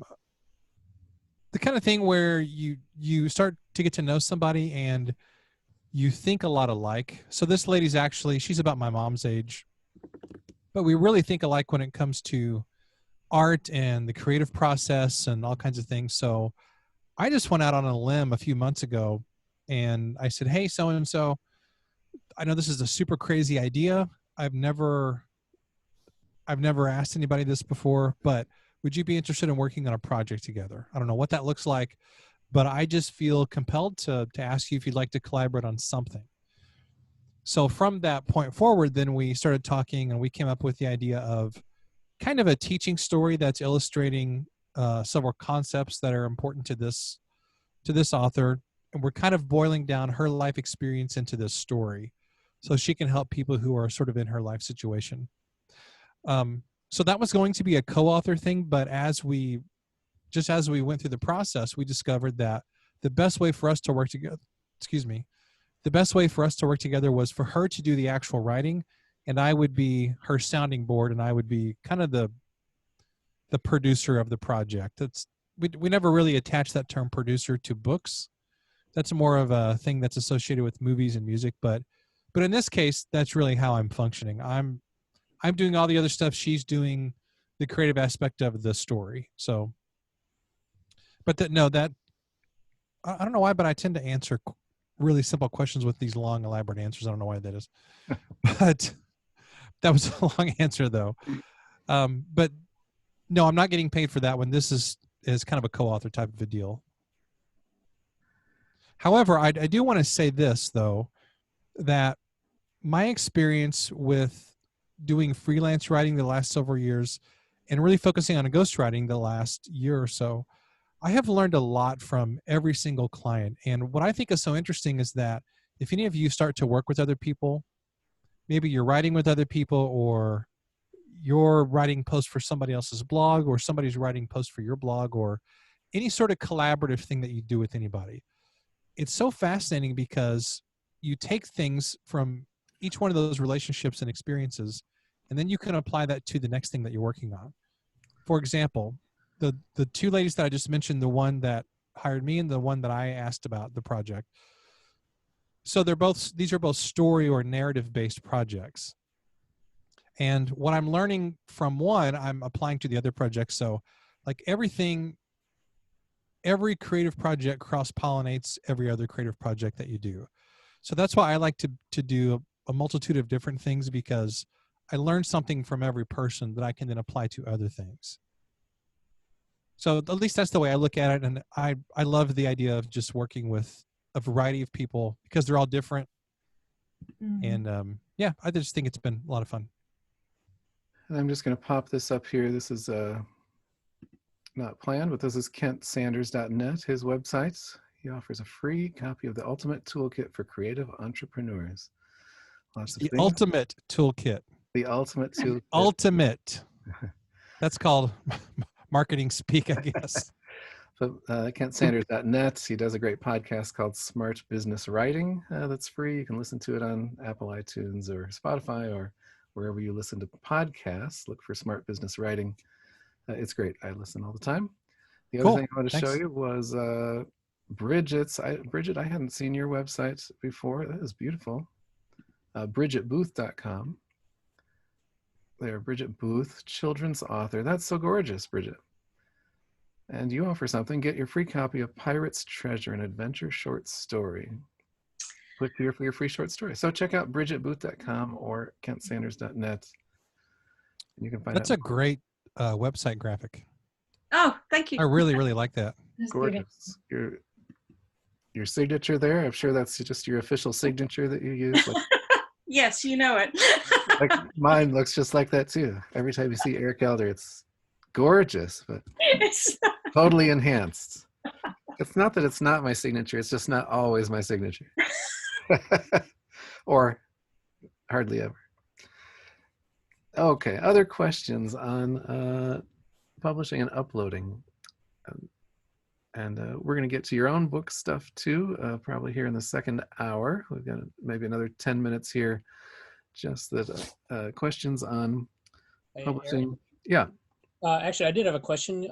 kind of thing where you start to get to know somebody and you think a lot alike. So this lady's actually, she's about my mom's age, but we really think alike when it comes to art and the creative process and all kinds of things. So I just went out on a limb a few months ago and I said, hey, so-and-so, I know this is a super crazy idea. I've never asked anybody this before, but would you be interested in working on a project together? I don't know what that looks like, but I just feel compelled to ask you if you'd like to collaborate on something. So from that point forward, then we started talking and we came up with the idea of kind of a teaching story that's illustrating several concepts that are important to this author. and we're kind of boiling down her life experience into this story so she can help people who are sort of in her life situation. So that was going to be a co-author thing, but as we went through the process, we discovered that the best way for us to work together, the best way for us to work together was for her to do the actual writing, and I would be her sounding board, and I would be kind of the producer of the project. We never really attached that term producer to books. That's more of a thing that's associated with movies and music, but in this case, that's really how I'm functioning. I'm doing all the other stuff. She's doing the creative aspect of the story. So, but I don't know why, but I tend to answer really simple questions with these long, elaborate answers. I don't know why that is, but that was a long answer though. But no, I'm not getting paid for that one. This is kind of a co-author type of a deal. However, I do want to say this though, that my experience with doing freelance writing the last several years and really focusing on ghostwriting the last year or so, I have learned a lot from every single client. And what I think is so interesting is that if any of you start to work with other people, maybe you're writing with other people, or you're writing posts for somebody else's blog, or somebody's writing posts for your blog, or any sort of collaborative thing that you do with anybody, it's so fascinating because you take things from each one of those relationships and experiences, and then you can apply that to the next thing that you're working on. For example, the two ladies that I just mentioned, the one that hired me and the one that I asked about the project. So these are both story or narrative based projects. And what I'm learning from one, I'm applying to the other project. So like every creative project cross-pollinates every other creative project that you do. So that's why I like to do a multitude of different things, because I learn something from every person that I can then apply to other things. So at least that's the way I look at it. And I love the idea of just working with a variety of people because they're all different. Mm-hmm. And yeah, I just think it's been a lot of fun. And I'm just going to pop this up here. This is not planned, but this is kentsanders.net, his website. He offers a free copy of the Ultimate Toolkit for Creative Entrepreneurs. Lots of the things. Ultimate Toolkit. The Ultimate Toolkit. Ultimate. That's called marketing speak, I guess. So kentsanders.net. He does a great podcast called Smart Business Writing that's free. You can listen to it on Apple iTunes or Spotify or wherever you listen to podcasts. Look for Smart Business Writing. It's great. I listen all the time. The other thing I want to show you was Bridget's. Bridget, I hadn't seen your website before. That is beautiful. BridgetBooth.com. There, Bridget Booth, children's author. That's so gorgeous, Bridget. And you offer something. Get your free copy of Pirate's Treasure, an adventure short story. Click here for your free short story. So check out BridgetBooth.com or kentsanders.net. You can find That's a great website graphic. Oh, thank you. I really, really like that. Gorgeous. Your signature there, I'm sure that's just your official signature that you use. Like, yes, you know it. like mine looks just like that too. Every time you see Eric Elder, it's gorgeous, but totally enhanced. It's not that it's not my signature, it's just not always my signature. Or hardly ever. Okay, other questions on publishing and uploading. And we're going to get to your own book stuff too, probably here in the second hour. We've got maybe another 10 minutes here. Just that questions on publishing. Yeah. Actually, I did have a question.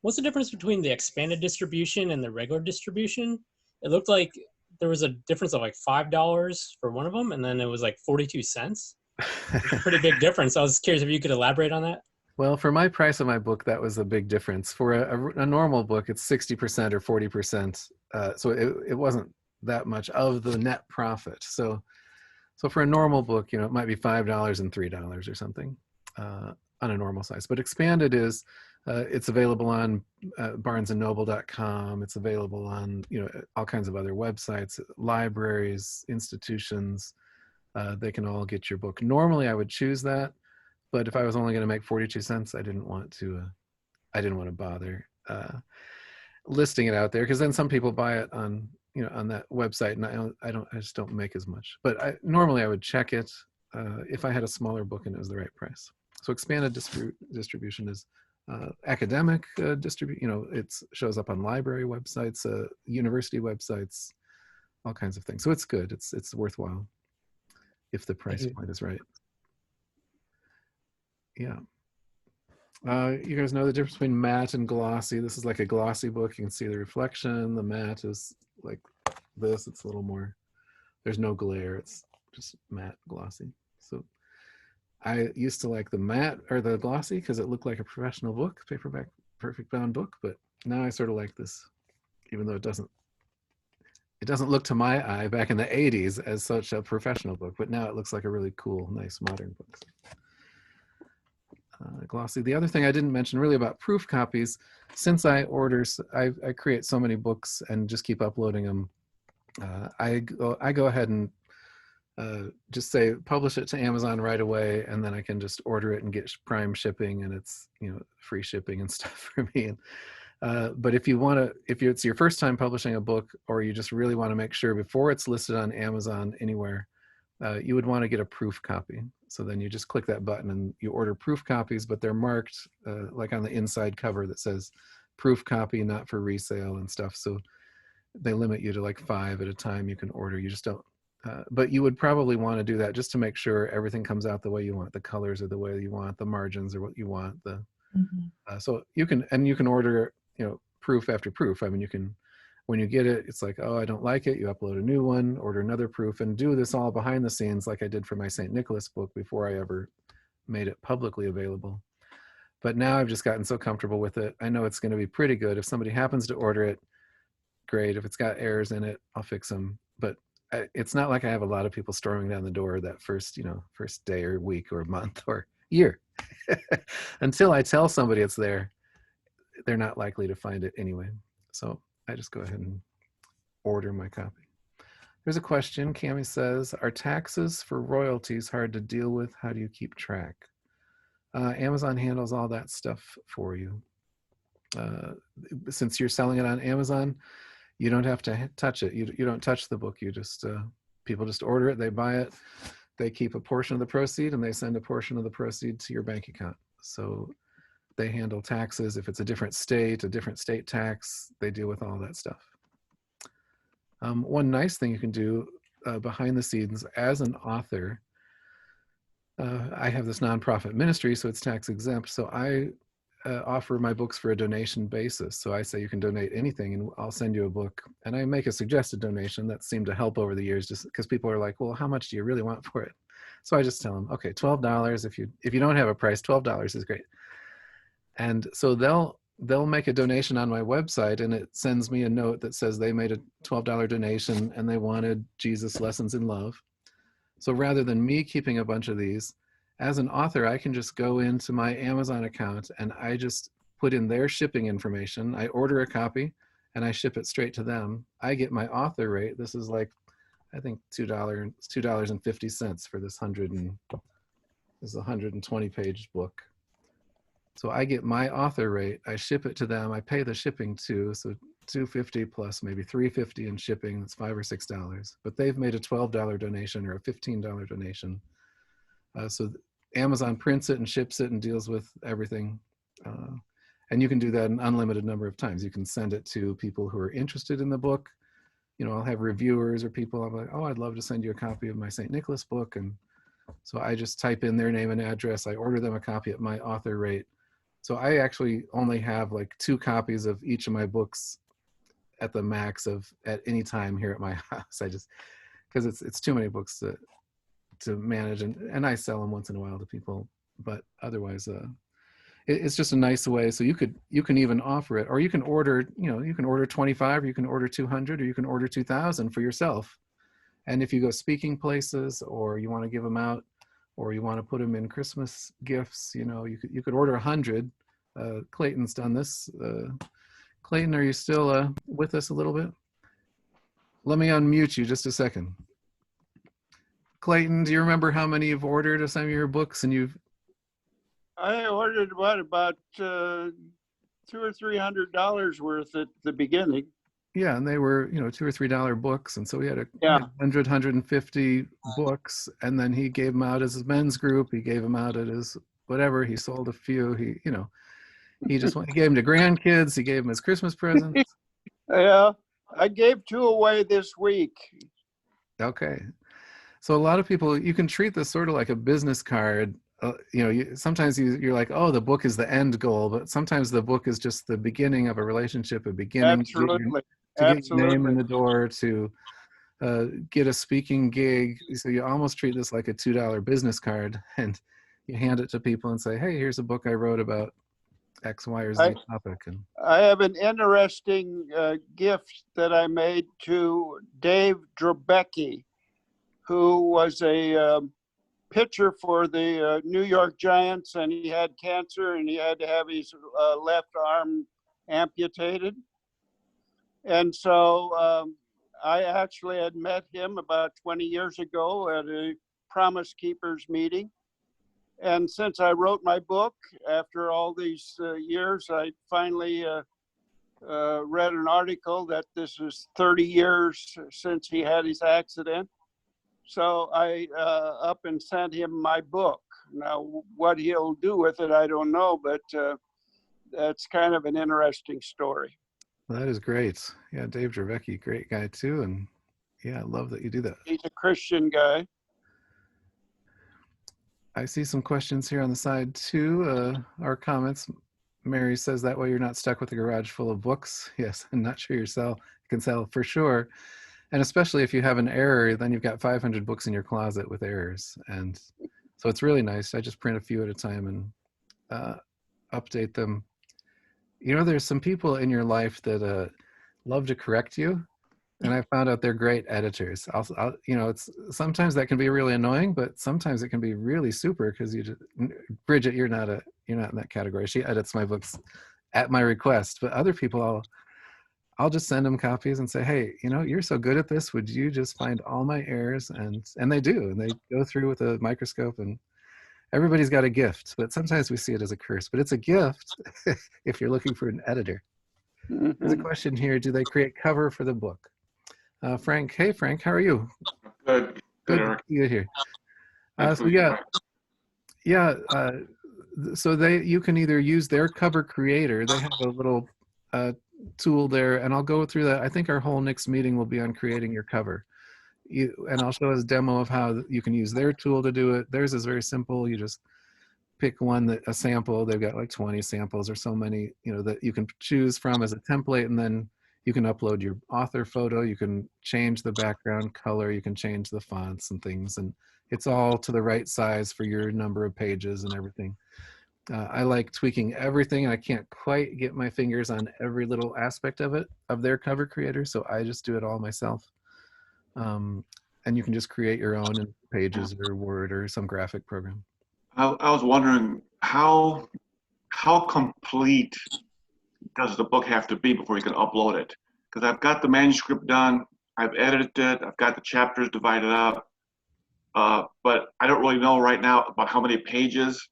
What's the difference between the expanded distribution and the regular distribution? It looked like there was a difference of like $5 for one of them, and then it was like 42 cents. It's a pretty big difference. I was curious if you could elaborate on that. Well, for my price of my book, that was a big difference. For a normal book, it's 60% or 40%. So it wasn't that much of the net profit. So for a normal book, it might be $5 and $3 or something on a normal size. But expanded is, it's available on barnesandnoble.com. It's available on all kinds of other websites, libraries, institutions. They can all get your book. Normally, I would choose that. But if I was only going to make 42 cents, I didn't want to bother. listing it out there, because then some people buy it on, you know, on that website, and I just don't make as much. But normally I would check it if I had a smaller book and it was the right price. So expanded distribution is academic you know, it shows up on library websites, university websites, all kinds of things. So it's good. It's worthwhile if the price point is right. Yeah. You guys know the difference between matte and glossy. This is like a glossy book. You can see the reflection. The matte is like this. It's a little more, there's no glare. It's just matte glossy. So I used to like the matte or the glossy because it looked like a professional book, paperback, perfect bound book. But now I sort of like this, even though it doesn't look to my eye back in the 80s as such a professional book, but now it looks like a really cool, nice modern book. Glossy. The other thing I didn't mention really about proof copies, since I create so many books and just keep uploading them, I go ahead and just say publish it to Amazon right away, and then I can just order it and get Prime shipping, and it's, you know, free shipping and stuff for me. And but if it's your first time publishing a book, or you just really want to make sure before it's listed on Amazon anywhere, you would want to get a proof copy. So then you just click that button and you order proof copies, but they're marked like on the inside cover that says proof copy, not for resale and stuff. So they limit you to like 5 at a time you can order. You just don't, but you would probably want to do that just to make sure everything comes out the way you want. The colors are the way you want, the margins are what you want. So you can order, you know, proof after proof. I mean, you can, when you get it, it's like, oh, I don't like it. You upload a new one, order another proof, and do this all behind the scenes like I did for my St. Nicholas book before I ever made it publicly available. But now I've just gotten so comfortable with it. I know it's going to be pretty good. If somebody happens to order it, great. If it's got errors in it, I'll fix them. But it's not like I have a lot of people storming down the door that first day or week or month or year. Until I tell somebody it's there, they're not likely to find it anyway. So I just go ahead and order my copy. There's a question. Cami says, are taxes for royalties hard to deal with? How do you keep track? Amazon handles all that stuff for you. Since you're selling it on Amazon, you don't have to touch it. You don't touch the book. You just, people just order it, they buy it, they keep a portion of the proceed, and they send a portion of the proceed to your bank account. So they handle taxes. If it's a different state tax, they deal with all that stuff. One nice thing you can do behind the scenes as an author, I have this nonprofit ministry, so it's tax exempt. So I offer my books for a donation basis. So I say you can donate anything and I'll send you a book. And I make a suggested donation that seemed to help over the years, just because people are like, well, how much do you really want for it? So I just tell them, okay, $12. If you don't have a price, $12 is great. And so they'll make a donation on my website, and it sends me a note that says they made a $12 donation and they wanted Jesus Lessons in Love. So rather than me keeping a bunch of these, as an author, I can just go into my Amazon account and I just put in their shipping information. I order a copy and I ship it straight to them. I get my author rate. This is like, I think $2.50 for this 120 page book. So I get my author rate, I ship it to them, I pay the shipping too, so $2.50 plus maybe $3.50 in shipping, that's $5 or $6. But they've made a $12 donation or a $15 donation. So Amazon prints it and ships it and deals with everything. And you can do that an unlimited number of times. You can send it to people who are interested in the book. You know, I'll have reviewers or people, I'm like, oh, I'd love to send you a copy of my St. Nicholas book. And so I just type in their name and address, I order them a copy at my author rate. So I actually only have like 2 copies of each of my books at the max at any time here at my house. I just, because it's too many books to manage, and I sell them once in a while to people, but otherwise it's just a nice way. So you can even offer it, or you can order, you can order 25, or you can order 200, or you can order 2,000 for yourself. And if you go speaking places, or you want to give them out, or you want to put them in Christmas gifts, you could order 100. Clayton's done this. Clayton, are you still with us a little bit? Let me unmute you just a second. Clayton, do you remember how many you've ordered of some of your books? And I ordered about $200 or $300 worth at the beginning. Yeah, and they were, $2 or $3 books, and so we had Yeah. 150 books, and then he gave them out as his men's group. He gave them out at his whatever. He sold a few. He gave them to grandkids. He gave them as Christmas presents. Yeah, I gave 2 away this week. Okay, so a lot of people, you can treat this sort of like a business card. Sometimes you're like, oh, the book is the end goal, but sometimes the book is just the beginning of a relationship, a beginning Absolutely. to get your name in the door, to get a speaking gig. So you almost treat this like a $2 business card, and you hand it to people and say, hey, here's a book I wrote about X, Y, or Z topic. And I have an interesting gift that I made to Dave Drabecki, who was a pitcher for the New York Giants, and he had cancer and he had to have his left arm amputated. And so I actually had met him about 20 years ago at a Promise Keepers meeting. And since I wrote my book, after all these years, I finally read an article that this is 30 years since he had his accident. So I up and sent him my book. Now, what he'll do with it, I don't know, but that's kind of an interesting story. Well, that is great. Yeah, Dave Drabecki, great guy too. And yeah, I love that you do that. He's a Christian guy. I see some questions here on the side too. Our comments. Mary says that way you're not stuck with a garage full of books. Yes, I'm not sure you can sell for sure. And especially if you have an error, then you've got 500 books in your closet with errors. And so it's really nice. I just print a few at a time and update them. There's some people in your life that love to correct you. And I found out they're great editors. It's sometimes that can be really annoying, but sometimes it can be really super because Bridget, you're not in that category. She edits my books at my request, but other people I'll just send them copies and say, hey, you're so good at this. Would you just find all my errors? And they do, and they go through with a microscope, and everybody's got a gift, but sometimes we see it as a curse, but it's a gift if you're looking for an editor. There's a question here. Do they create cover for the book? Frank, hey Frank, how are you? Good. Good to see you here. So you can either use their cover creator. They have a little tool there, and I'll go through that. I think our whole next meeting will be on creating your cover. And I'll show us a demo of how you can use their tool to do it. Theirs is very simple. You just pick a sample. They've got like 20 samples or so many, that you can choose from as a template, and then you can upload your author photo. You can change the background color. You can change the fonts and things, and it's all to the right size for your number of pages and everything. I like tweaking everything, and I can't quite get my fingers on every little aspect of their cover creator, so I just do it all myself. And you can just create your own in Pages or Word or some graphic program. I was wondering how complete does the book have to be before you can upload it? Because I've got the manuscript done, I've edited it, I've got the chapters divided up, but I don't really know right now about how many pages.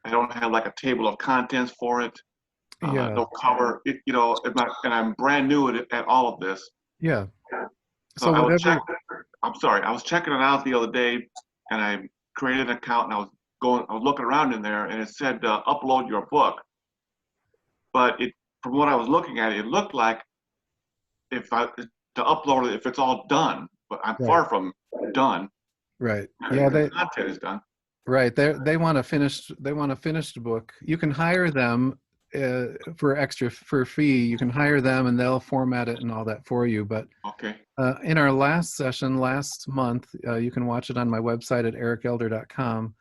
I don't have like a table of contents for it. No cover, and I'm brand new at all of this. Yeah. So I was checking it out the other day, and I created an account, and I was looking around in there, and it said upload your book. But from what I was looking at, it looked like to upload it if it's all done, but I'm far from done. Right. Yeah. The content is done. Right. They want a finished book. You can hire them for a fee. You can hire them and they'll format it and all that for you. But okay. In our last session last month, you can watch it on my website at ericelder.com.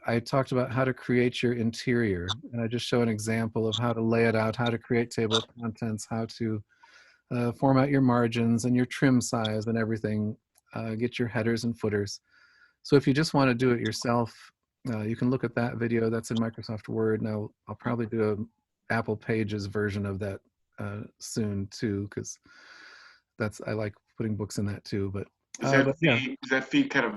I talked about how to create your interior, and I just show an example of how to lay it out, how to create table of contents, how to format your margins and your trim size and everything, get your headers and footers. So if you just want to do it yourself, you can look at that video. That's in Microsoft Word. Now I'll probably do an Apple Pages version of that soon too, because I like putting books in that too. But is that fee kind of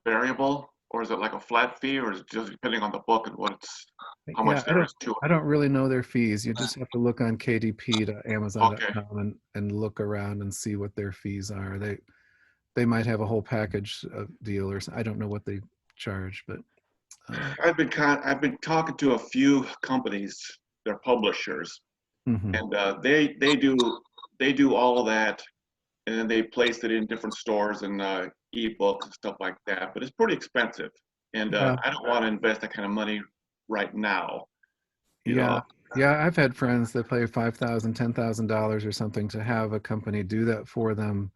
variable, or is it like a flat fee, or is it just depending on the book and what it's? how Yeah, much there is to I it. don't really know their fees. You just have to look on kdp.amazon.com and look around and see what their fees are. They might have a whole package deal, or I don't know what they charge, but I've been talking to a few companies, they're publishers, mhm. and they do all of that, and then they place it in different stores and ebooks and stuff like that. But it's pretty expensive, and Yeah. I don't want to invest that kind of money right now. You Yeah, know, yeah, I've had friends that pay $5,000, $10,000 or something to have a company do that for them.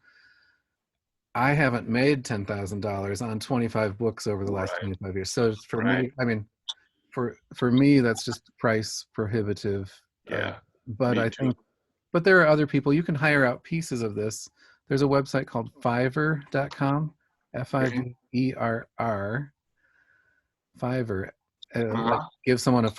I haven't made $10,000 on 25 books over the last Right. 25 years. So it's for Right. me, I mean, for me, that's just price prohibitive. Yeah, But me I too. think, but there are other people, you can hire out pieces of this. There's a website called Fiverr.com, Fiverr, Fiverr. Like give someone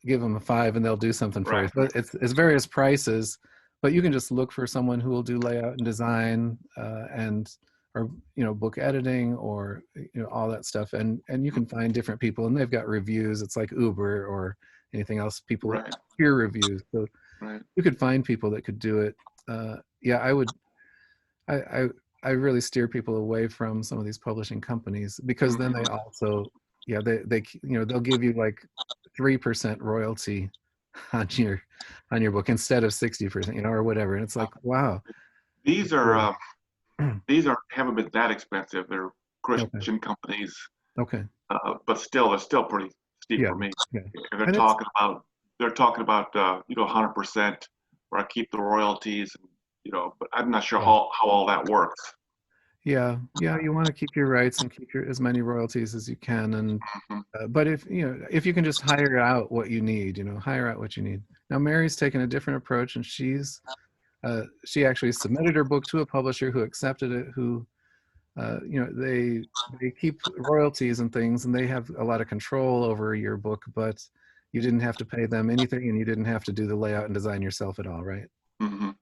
give them a five, and they'll do something for you. Right. So it's various prices, but you can just look for someone who will do layout and design, and or book editing, or all that stuff, and you can find different people, and they've got reviews. It's like Uber or anything else. People Right. peer reviews, so Right. you could find people that could do it. Yeah, I would. I really steer people away from some of these publishing companies, because then they also, yeah, they they'll give you like 3% royalty on your book instead of 60%, or whatever, and it's like, wow. These are haven't been that expensive. They're Okay. Christian companies, Okay. but still, they're still pretty steep Yeah. for me. Yeah. And And they're talking about 100%, where I keep the royalties, but I'm not sure Yeah. how all that works. Yeah, you want to keep your rights and keep as many royalties as you can, and Mhm. but if you can just hire out what you need, hire out what you need. Now Mary's taken a different approach, and she actually submitted her book to a publisher who accepted it, who they keep royalties and things, and they have a lot of control over your book, but you didn't have to pay them anything, and you didn't have to do the layout and design yourself at all, right? Mhm.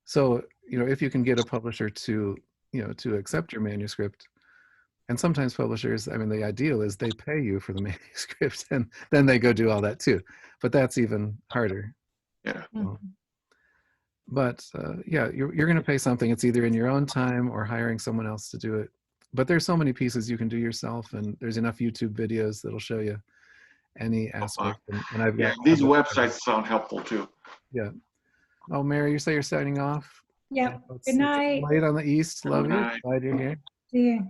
So if you can get a publisher to to accept your manuscript, and sometimes publishers, I mean, the ideal is they pay you for the manuscript, and then they go do all that too, but that's even harder. Yeah. So, but yeah, you're going to pay something. It's either in your own time or hiring someone else to do it. But there's so many pieces you can do yourself, and there's enough YouTube videos that'll show you any aspect. And I've Yeah. got These websites sound helpful too. Yeah. Oh, Mary, you say you're signing off? Yeah. It's Good night. late on the East. Love Good you. night. Glad you're here. See you.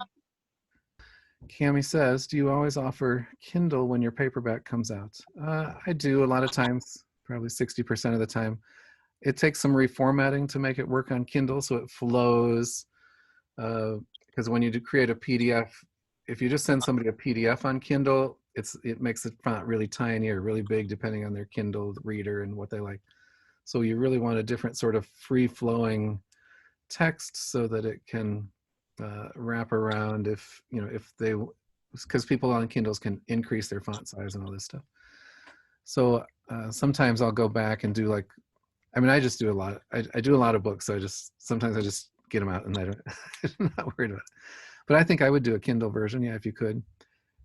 Cami says, do you always offer Kindle when your paperback comes out? I do a lot of times, probably 60% of the time. It takes some reformatting to make it work on Kindle so it flows. Because when you create a PDF, if you just send somebody a PDF on Kindle, it makes the font really tiny or really big depending on their Kindle reader and what they like. So you really want a different sort of free-flowing text so that it can wrap around because people on Kindles can increase their font size and all this stuff. So sometimes I'll go back and do I just do a lot. I do a lot of books, so sometimes I just get them out, and I'm not worried about it. But I think I would do a Kindle version, yeah, if you could.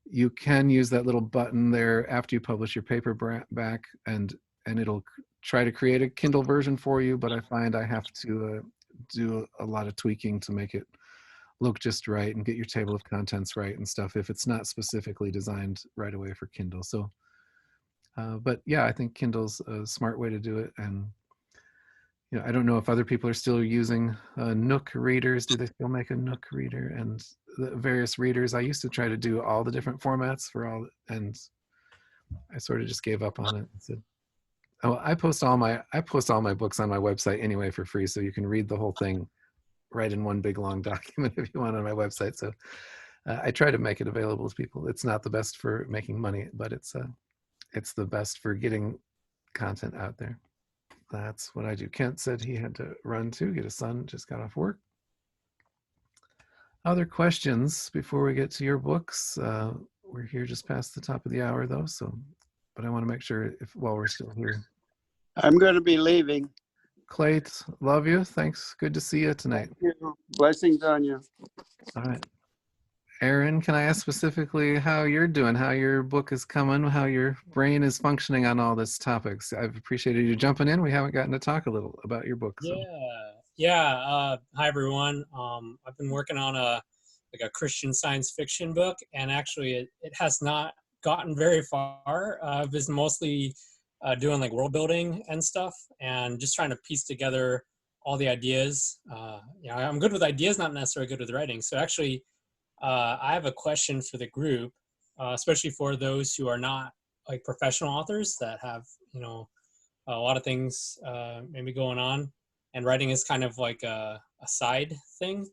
You can use that little button there after you publish your paperback, and it'll try to create a Kindle version for you, but I find I have to do a lot of tweaking to make it look just right and get your table of contents right and stuff if it's not specifically designed right away for Kindle. So, but yeah, I think Kindle's a smart way to do it. And I don't know if other people are still using Nook readers. Do they still make a Nook reader? And the various readers, I used to try to do all the different formats for all, and I sort of just gave up on it and said, oh, I post all my books on my website anyway for free, so you can read the whole thing right in one big long document if you want on my website. So I try to make it available to people. It's not the best for making money, but it's the best for getting content out there. That's what I do. Kent said he had to run too, get his son just got off work. Other questions before we get to your books? We're here just past the top of the hour though, but I want to make sure while we're still here. I'm going to be leaving. Clayt, love you. Thanks. Good to see you tonight. Thank you. Blessings on you. All right. Aaron, can I ask specifically how you're doing, how your book is coming, how your brain is functioning on all these topics? I've appreciated you jumping in. We haven't gotten to talk a little about your book. So. Hi everyone. I've been working on a Christian science fiction book, and actually it has not gotten very far. I've been mostly doing like world building and stuff, and just trying to piece together all the ideas. I'm good with ideas, not necessarily good with writing. So actually, I have a question for the group, especially for those who are not like professional authors that have, a lot of things maybe going on, and writing is kind of like a side thing.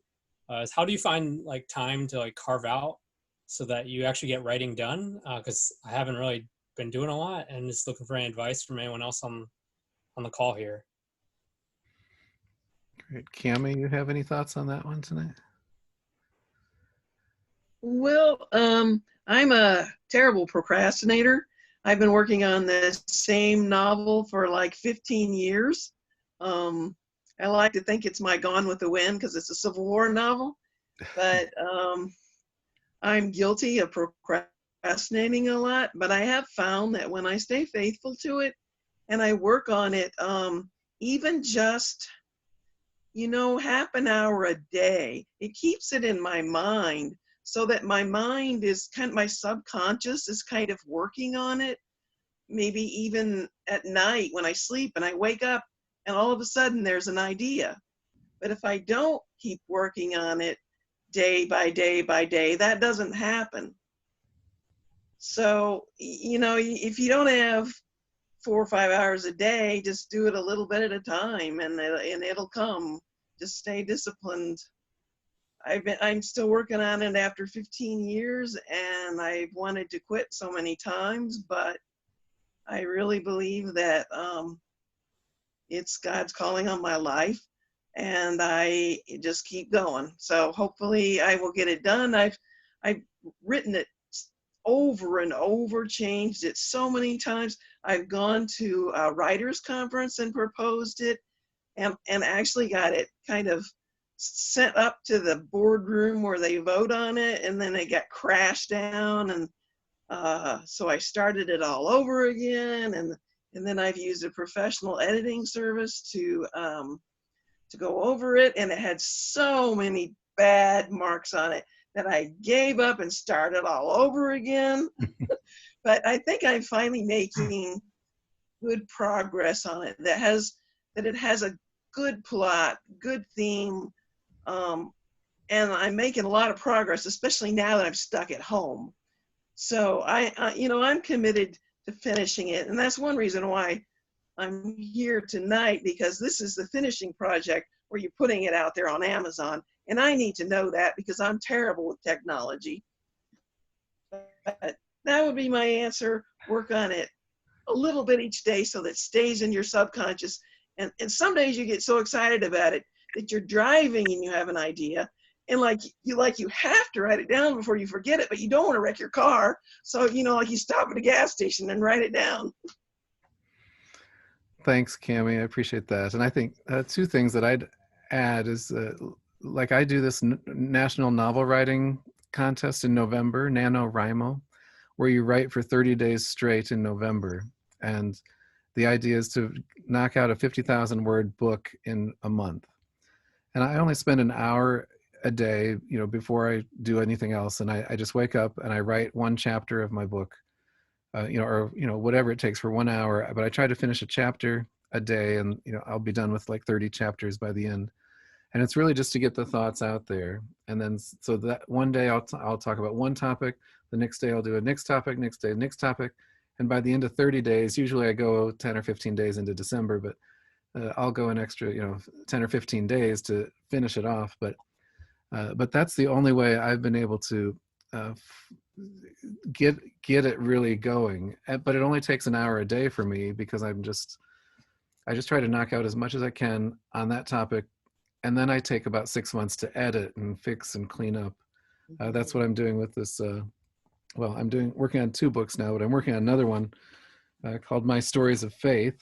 Is how do you find like time to like carve out so that you actually get writing done? Because I haven't really been doing a lot, and just looking for any advice from anyone else on the call here. Great. Cami, you have any thoughts on that one tonight? Well, I'm a terrible procrastinator. I've been working on this same novel for like 15 years. I like to think it's my Gone with the Wind because it's a Civil War novel, but I'm guilty of procrastinating a lot. But I have found that when I stay faithful to it and I work on it, even just, half an hour a day, it keeps it in my mind, so that my mind is my subconscious is kind of working on it, maybe even at night when I sleep and I wake up and all of a sudden there's an idea. But if I don't keep working on it day by day by day, that doesn't happen. So, if you don't have 4 or 5 hours a day, just do it a little bit at a time and it'll come. Just stay disciplined. I'm still working on it after 15 years, and I've wanted to quit so many times, but I really believe that it's God's calling on my life, and I just keep going. So hopefully I will get it done. I've written it over and over, changed it so many times. I've gone to a writers conference and proposed it, and actually got it kind of sent up to the boardroom where they vote on it, and then it got crashed down, and so I started it all over again, and then I've used a professional editing service to go over it, and it had so many bad marks on it that I gave up and started all over again. But I think I'm finally making good progress on it. That it has a good plot, good theme, and I'm making a lot of progress, especially now that I'm stuck at home. So I'm committed to finishing it, and that's one reason why I'm here tonight, because this is the finishing project where you're putting it out there on Amazon, and I need to know that because I'm terrible with technology. But that would be my answer. Work on it a little bit each day so that it stays in your subconscious. And some days you get so excited about it that you're driving and you have an idea, and you have to write it down before you forget it, but you don't want to wreck your car. So, you stop at a gas station and write it down. Thanks, Cami. I appreciate that. And I think 2 things that I'd add is I do this national novel writing contest in November, NaNoWriMo, where you write for 30 days straight in November. And the idea is to knock out a 50,000 word book in a month. And I only spend an hour a day, before I do anything else. And I just wake up and I write 1 chapter of my book, or whatever it takes for 1 hour. But I try to finish a chapter a day, and I'll be done with like 30 chapters by the end. And it's really just to get the thoughts out there. And then so that one day I'll talk about one topic. The next day I'll do a next topic, next day, next topic. And by the end of 30 days, usually I go 10 or 15 days into December, but I'll go an extra, 10 or 15 days to finish it off. But that's the only way I've been able to get it really going. But it only takes an hour a day for me, because I just try to knock out as much as I can on that topic. And then I take about 6 months to edit and fix and clean up. That's what I'm doing with this. I'm working on 2 books now, but I'm working on another one called My Stories of Faith.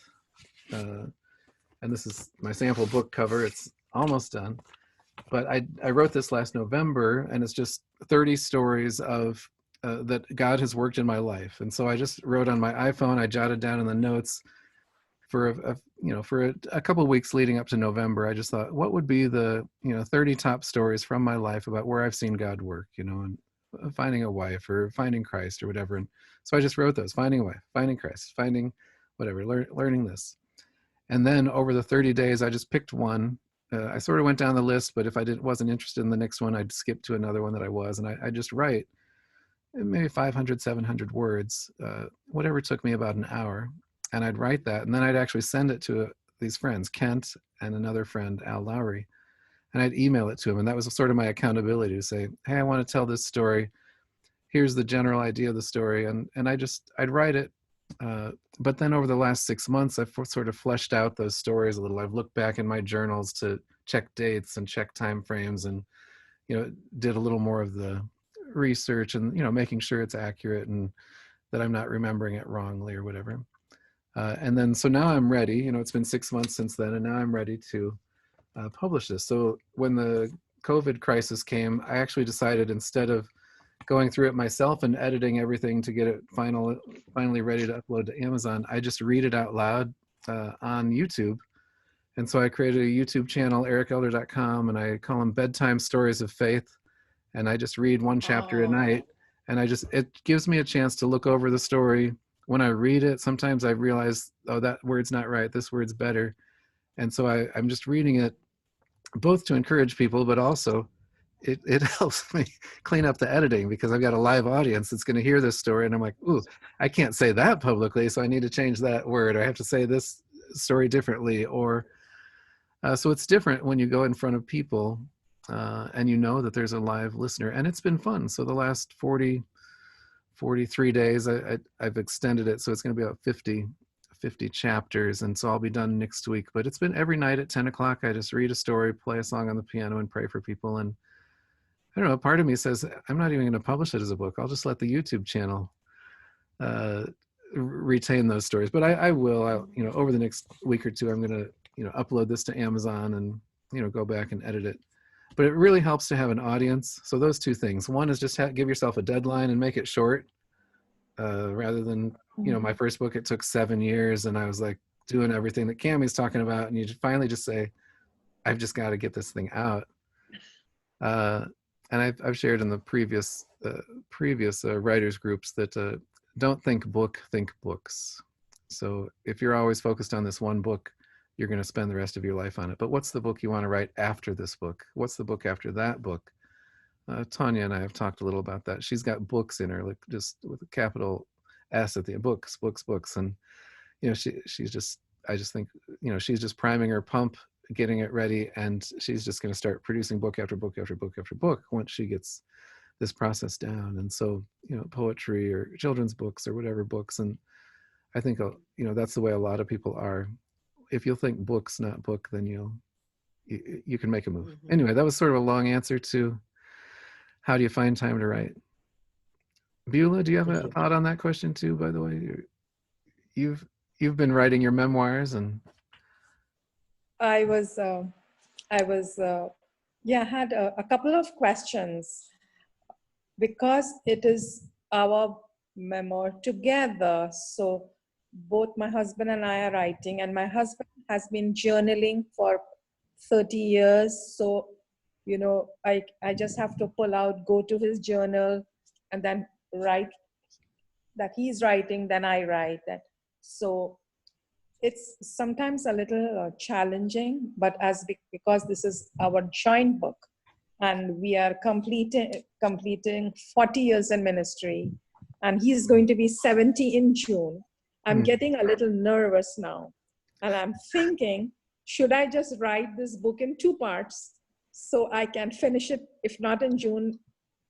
And this is my sample book cover. It's almost done. But I wrote this last November, and it's just 30 stories of that God has worked in my life. And so I just wrote on my iPhone, I jotted down in the notes for a couple of weeks leading up to November. I just thought, what would be the 30 top stories from my life about where I've seen God work, and finding a wife or finding Christ or whatever. And so I just wrote those: finding a wife, finding Christ, finding whatever, learning this. And then over the 30 days, I just picked one. I sort of went down the list, but if I wasn't interested in the next one, I'd skip to another one that I was, and I just write maybe 500, 700 words, whatever took me about an hour. And I'd write that, and then I'd actually send it to these friends, Kent and another friend, Al Lowry, and I'd email it to him. And that was sort of my accountability to say, hey, I want to tell this story. Here's the general idea of the story. And I'd write it. But then over the last 6 months, I've sort of fleshed out those stories a little. I've looked back in my journals to check dates and check time frames, and did a little more of the research and making sure it's accurate and that I'm not remembering it wrongly or whatever. And then so now I'm ready. It's been 6 months since then, and now I'm ready to publish this. So when the COVID crisis came, I actually decided, instead of going through it myself and editing everything to get it finally ready to upload to Amazon, I just read it out loud on YouTube. And so I created a YouTube channel, ericelder.com, and I call them Bedtime Stories of Faith. And I just read one chapter a night, and it gives me a chance to look over the story. When I read it, sometimes I realize, oh, that word's not right, this word's better. And so I'm just reading it both to encourage people, but also it helps me clean up the editing, because I've got a live audience that's going to hear this story, and I'm like, ooh, I can't say that publicly, so I need to change that word. I have to say this story differently. Or so it's different when you go in front of people and that there's a live listener. And it's been fun. So the last 43 days, I've extended it, so it's going to be about 50 chapters, and so I'll be done next week. But it's been every night at 10 o'clock. I just read a story, play a song on the piano, and pray for people. And I don't know, part of me says, I'm not even going to publish it as a book. I'll just let the YouTube channel retain those stories. But I will, over the next week or two, I'm going to, upload this to Amazon and, go back and edit it. But it really helps to have an audience. So those two things. One is just give yourself a deadline and make it short, rather than, my first book, it took 7 years, and I was like doing everything that Cammie's talking about. And you finally just say, I've just got to get this thing out. And I've shared in the previous writers groups that don't think book, think books. So if you're always focused on this one book, you're going to spend the rest of your life on it. But what's the book you want to write after this book? What's the book after that book? Tanya and I have talked a little about that. She's got books in her, like just with a capital S at the end, books. And, she's just, I just think, she's just priming her pump, getting it ready, and she's just going to start producing book after book after book after book once she gets this process down. And so, poetry or children's books or whatever books. And I think, that's the way a lot of people are. If you'll think books, not book, then you can make a move. Mm-hmm. Anyway, that was sort of a long answer to how do you find time to write. Beulah, do you have a thought on that question too, by the way? You've been writing your memoirs, and I had a couple of questions, because it is our memoir together. So both my husband and I are writing, and my husband has been journaling for 30 years. So, I just have to go to his journal and then write that he's writing, then I write that. So it's sometimes a little challenging, but because this is our joint book, and we are completing 40 years in ministry, and he's going to be 70 in June. I'm getting a little nervous now, and I'm thinking, should I just write this book in 2 parts so I can finish it, if not in June,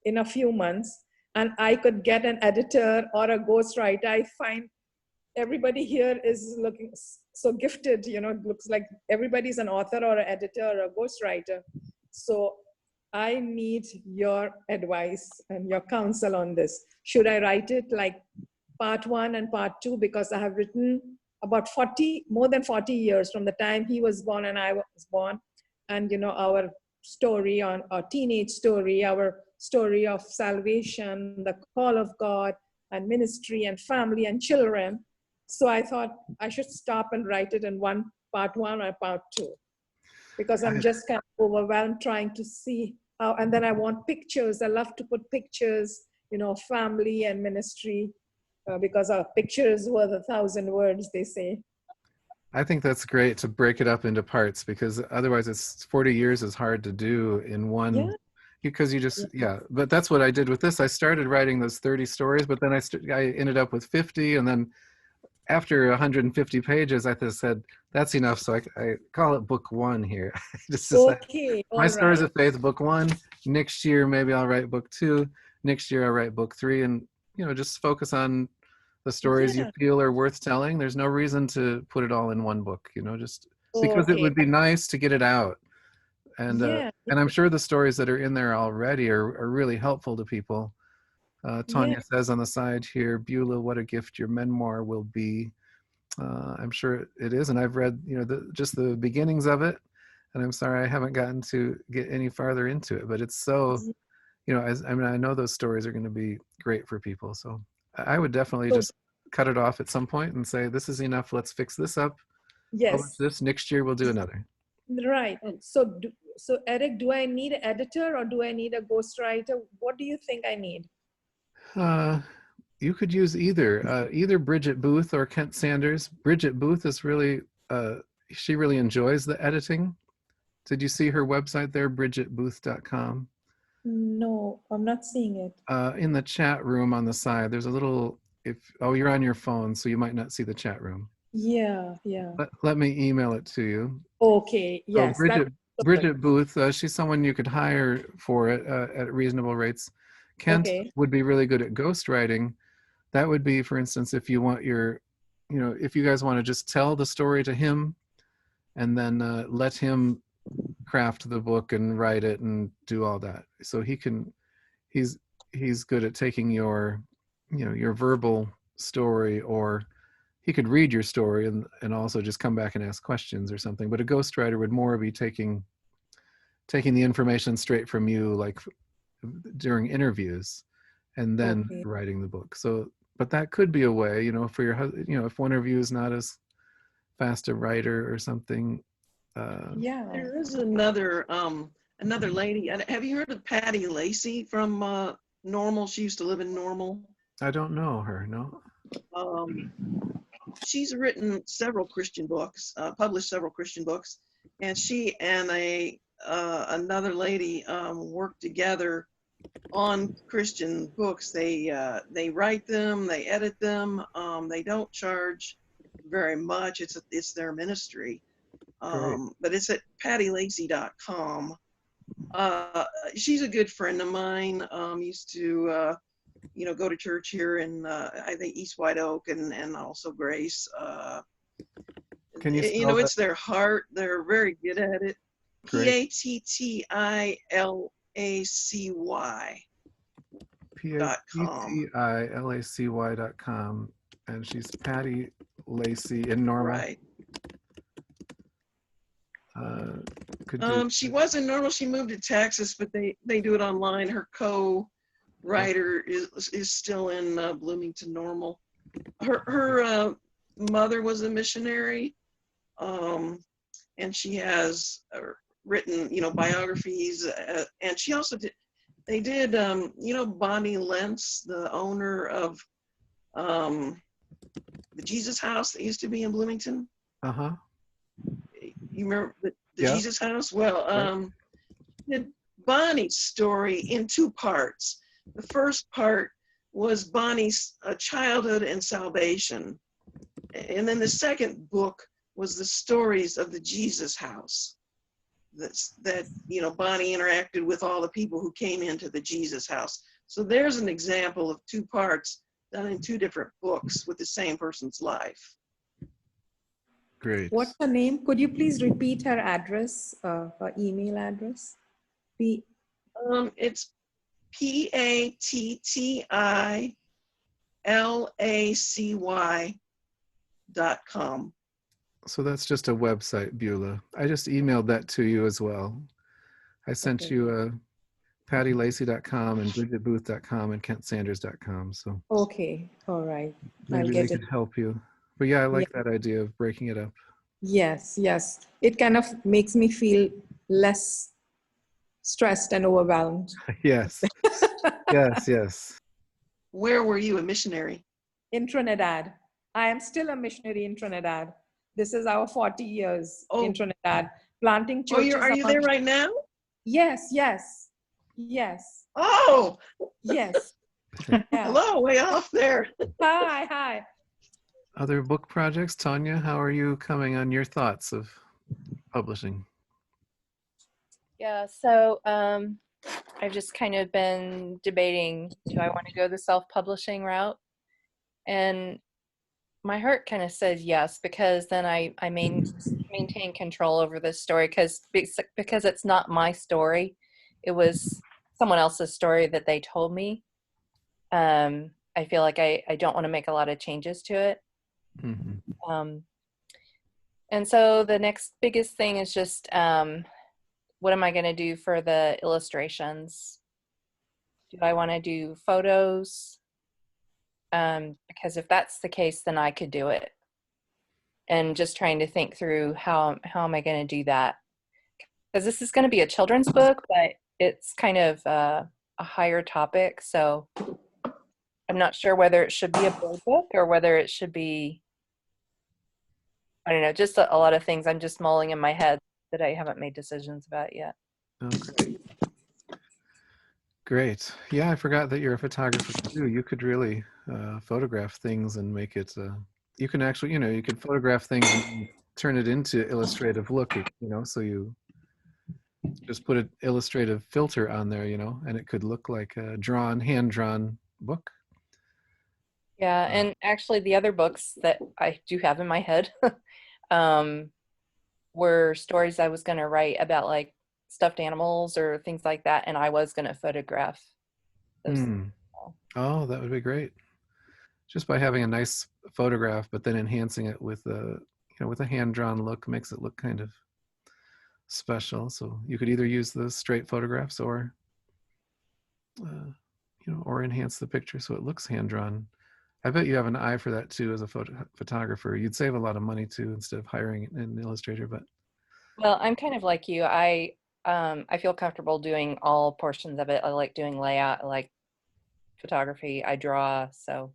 in a few months, and I could get an editor or a ghostwriter? I find everybody here is looking so gifted, it looks like everybody's an author or an editor or a ghostwriter. So I need your advice and your counsel on this. Should I write it like part 1 and part 2? Because I have written about more than 40 years from the time he was born and I was born. And, our story, our teenage story, our story of salvation, the call of God, and ministry and family and children. So I thought I should stop and write it in part one or part two, because I'm just kind of overwhelmed trying to see how, and then I want pictures. I love to put pictures, family and ministry, because a picture is worth 1,000 words, they say. I think that's great to break it up into parts, because otherwise it's 40 years is hard to do in one. Yeah. Because you just, but that's what I did with this. I started writing those 30 stories, but then I ended up with 50. And then after 150 pages, I just said, that's enough. So I call it book one here. Just Okay. My Stories of Faith, book one. Next year, maybe I'll write book two. Next year, I'll write book three. And, just focus on the stories you feel are worth telling. There's no reason to put it all in one book, just because it would be nice to get it out. And and I'm sure the stories that are in there already are really helpful to people. Tanya says on the side here, Beulah, what a gift your memoir will be. I'm sure it is, and I've read just the beginnings of it, and I'm sorry I haven't gotten to get any farther into it, but it's so I know those stories are going to be great for people. So I would definitely just cut it off at some point and say, this is enough, let's fix this up. Publish this, next year we'll do another. Right. So Eric, do I need an editor or do I need a ghostwriter? What do you think I need? You could use either Bridget Booth or Kent Sanders. Bridget Booth is really, she really enjoys the editing. Did you see her website there, bridgetbooth.com? No, I'm not seeing it. In the chat room on the side, there's a little, you're on your phone, so you might not see the chat room. Yeah. Let me email it to you. Okay, yes. So Bridget Booth, she's someone you could hire for it at reasonable rates. Kent would be really good at ghostwriting. That would be, for instance, if you want if you guys want to just tell the story to him and then let him craft the book and write it and do all that. So he's good at taking your verbal story, or he could read your story and also just come back and ask questions or something. But a ghostwriter would more be taking the information straight from you, like during interviews, and then writing the book. So, but that could be a way, for your husband, if one of you is not as fast a writer or something. There is another lady. Have you heard of Patty Lacey from Normal? She used to live in Normal. I don't know her, no. She's written several Christian books, published several Christian books, and she and another lady work together on Christian books. They write them, they edit them. They don't charge very much. It's their ministry, but it's at pattylacey.com. She's a good friend of mine. Used to go to church here in I think East White Oak and also Grace. Can you spell it's their heart. They're very good at it. PATTILACY.com. And she's Patty Lacey in Normal. Right. She was in Normal. She moved to Texas, but they do it online. Her co-writer is still in Bloomington Normal. Her mother was a missionary, and she has written biographies, and she also did. They did Bonnie Lentz, the owner of the Jesus House that used to be in Bloomington. You remember the Jesus House? Well, did Bonnie's story in two parts. The first part was Bonnie's childhood and salvation. And then the second book was the stories of the Jesus House. That Bonnie interacted with all the people who came into the Jesus House. So there's an example of two parts done in two different books with the same person's life. Great. What's her name? Could you please repeat her address, her email address? It's PATTILACY.com. So that's just a website, Beulah. I just emailed that to you as well. I sent you a PattyLacey.com and BridgetBooth.com and KentSanders.com. So Okay, all right. I'll maybe they get it. could help you. But yeah, I Yeah. like that idea of breaking it up. Yes, yes. It kind of makes me feel less stressed and overwhelmed. Yes, yes, yes. Where were you a missionary? In Trinidad. I am still a missionary in Trinidad. This is our 40 years Oh. in Trinidad, planting Oh, churches. are you there right now? Yes, yes, yes, Oh, yes. Yeah. hello, way off there. Hi, hi. Other book projects, Tanya, how are you coming on your thoughts of publishing? Yeah, so I've just kind of been debating, do I want to go the self-publishing route? And my heart kind of says yes, because then I maintain control over this story, because it's not my story. It was someone else's story that they told me. I feel like I don't want to make a lot of changes to it. Mm-hmm. And so the next biggest thing is just what am I going to do for the illustrations? Do I want to do photos? Because if that's the case, then I could do it. And just trying to think through how am I going to do that? Because this is going to be a children's book, but it's kind of a higher topic. So I'm not sure whether it should be a board book or whether it should be, I don't know, just a lot of things I'm just mulling in my head that I haven't made decisions about yet. Oh, great. Great. Yeah, I forgot that you're a photographer too. You could really photograph things and make it, you can actually, you could photograph things and turn it into illustrative look, so you just put an illustrative filter on there, and it could look like a hand-drawn book. Yeah, and actually the other books that I do have in my head were stories I was going to write about, like stuffed animals or things like that, and I was going to photograph those. Oh, that would be great. Just by having a nice photograph, but then enhancing it with a hand-drawn look makes it look kind of special. So you could either use the straight photographs or or enhance the picture so it looks hand-drawn. I bet you have an eye for that too as a photographer. You'd save a lot of money too instead of hiring an illustrator. But well, I'm kind of like you. I feel comfortable doing all portions of it. I like doing layout. I like photography. I draw, so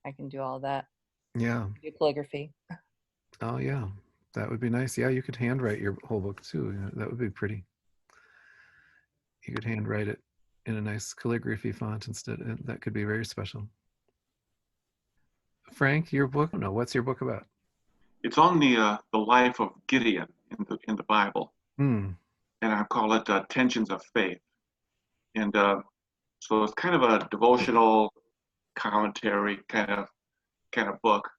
I can do all that. Yeah. Do calligraphy. Oh yeah, that would be nice. Yeah, you could handwrite your whole book too. That would be pretty. You could handwrite it in a nice calligraphy font instead, and that could be very special. Frank, your book? No, what's your book about? It's on the life of Gideon in the Bible, and I call it Tensions of Faith. And so it's kind of a devotional commentary kind of book.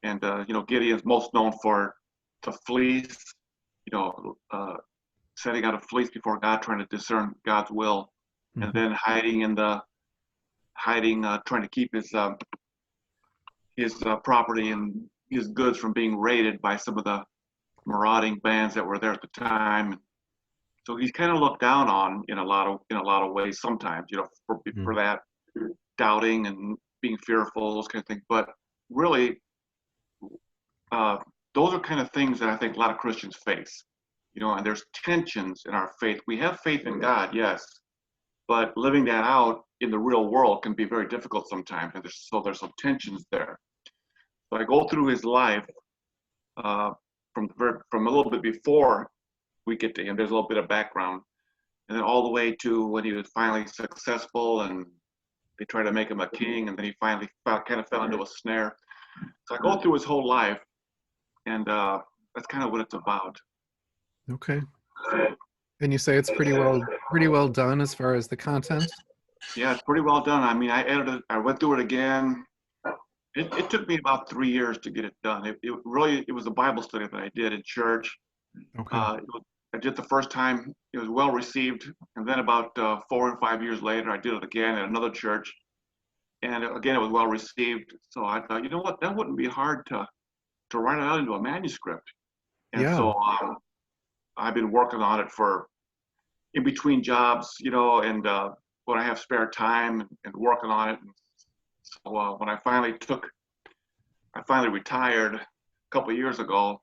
And Gideon's most known for the fleece, setting out a fleece before God, trying to discern God's will, and then trying to keep his property and his goods from being raided by some of the marauding bands that were there at the time. So he's kind of looked down on in a lot of ways sometimes, for that, doubting and being fearful, those kind of things. But really, those are kind of things that I think a lot of Christians face, and there's tensions in our faith. We have faith in God, yes, but living that out in the real world can be very difficult sometimes. And there's some tensions there. So I go through his life from a little bit before we get to him. There's a little bit of background, and then all the way to when he was finally successful and they tried to make him a king, and then he finally kind of fell into a snare. So I go through his whole life, and that's kind of what it's about. Okay. And you say it's pretty well done as far as the content? Yeah, it's pretty well done. I mean, I went through it again. It took me about 3 years to get it done. It was a Bible study that I did in church. Okay. I did the first time. It was well received, and then about 4 or 5 years later, I did it again at another church, and again it was well received. So I thought, you know what, that wouldn't be hard to write it out into a manuscript. And so I've been working on it for in between jobs, you know, and when I have spare time and working on it. And so when I finally retired a couple of years ago,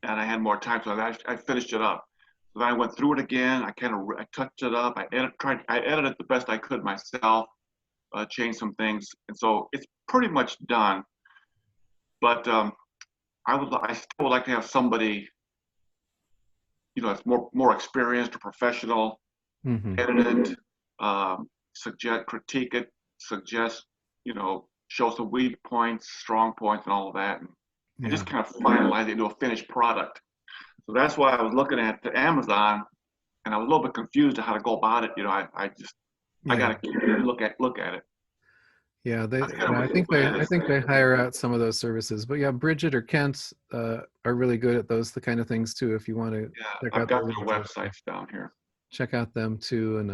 and I had more time, so I finished it up. So then I went through it again. I touched it up. I edited the best I could myself, changed some things, and so it's pretty much done. But I still would like to have somebody, you know, that's more experienced or professional, edit it, critique it, suggest, you know, show some weak points, strong points, and all of that, and just kind of finalize it into a finished product. So that's why I was looking at the Amazon, and I was a little bit confused on how to go about it. You know, I got to look at it. Yeah, I think they hire out some of those services. But yeah, Bridget or Kent are really good at the kind of things too. If you want to, I've got their websites down here. Check out them too, and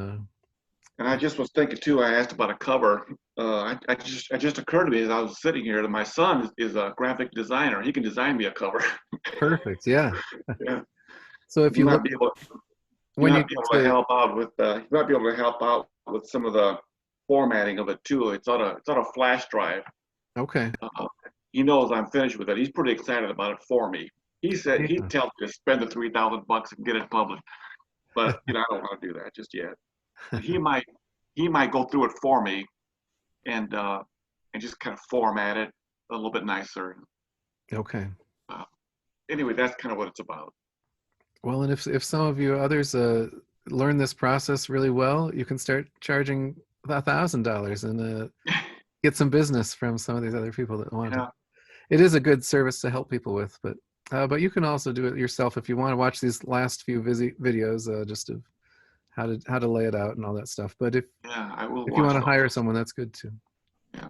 I just was thinking too. I asked about a cover. It just occurred to me as I was sitting here that my son is a graphic designer. He can design me a cover. Perfect. Yeah. Yeah. So if you might be able to help out with some of the formatting of it too. It's on a flash drive. Okay. He knows I'm finished with it. He's pretty excited about it for me. He said he'd tell me to spend the $3,000 and get it published, but you know, I don't want to do that just yet. He might go through it for me and just kind of format it a little bit nicer. Okay. Anyway, that's kind of what it's about. Well, and if some of you others learn this process really well, you can start charging $1,000 and get some business from some of these other people that want to. It is a good service to help people with, but you can also do it yourself if you want to watch these last few videos just of how to lay it out and all that stuff. But if you want to hire someone, that's good too. Yeah.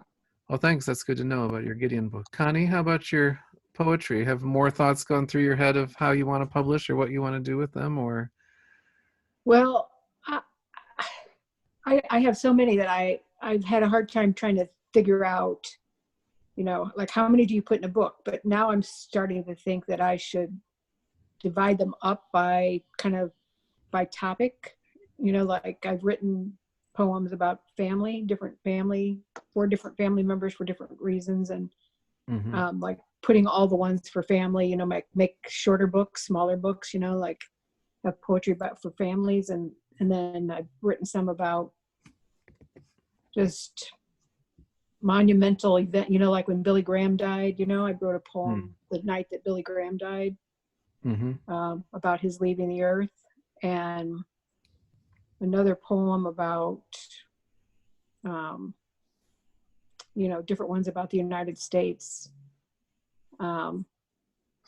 Well, thanks. That's good to know about your Gideon book. Connie, how about your poetry? Have more thoughts gone through your head of how you want to publish or what you want to do with them, or? Well, I have so many that I've had a hard time trying to figure out, you know, like how many do you put in a book? But now I'm starting to think that I should divide them up by topic. You know, like I've written poems about family, for different family members for different reasons, and like putting all the ones for family, you know, make shorter books, smaller books, you know, like have poetry about for families, and then I've written some about just monumental event, you know, like when Billy Graham died, you know, I wrote a poem the night that Billy Graham died, about his leaving the earth, and another poem about, you know, different ones about the United States. So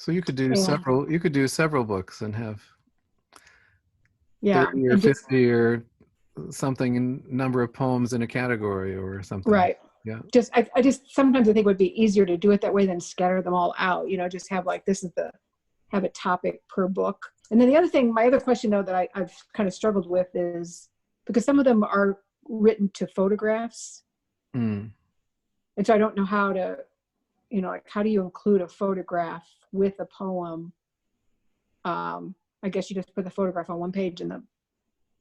you could do several. You could do several books and have 30 or and 50 or something in number of poems in a category or something. Right. Yeah. I just sometimes I think it would be easier to do it that way than scatter them all out. You know, just have like have a topic per book. And then the other thing, my other question though that I've kind of struggled with is because some of them are written to photographs, and so I don't know how to, you know, like how do you include a photograph with a poem? I guess you just put the photograph on one page and the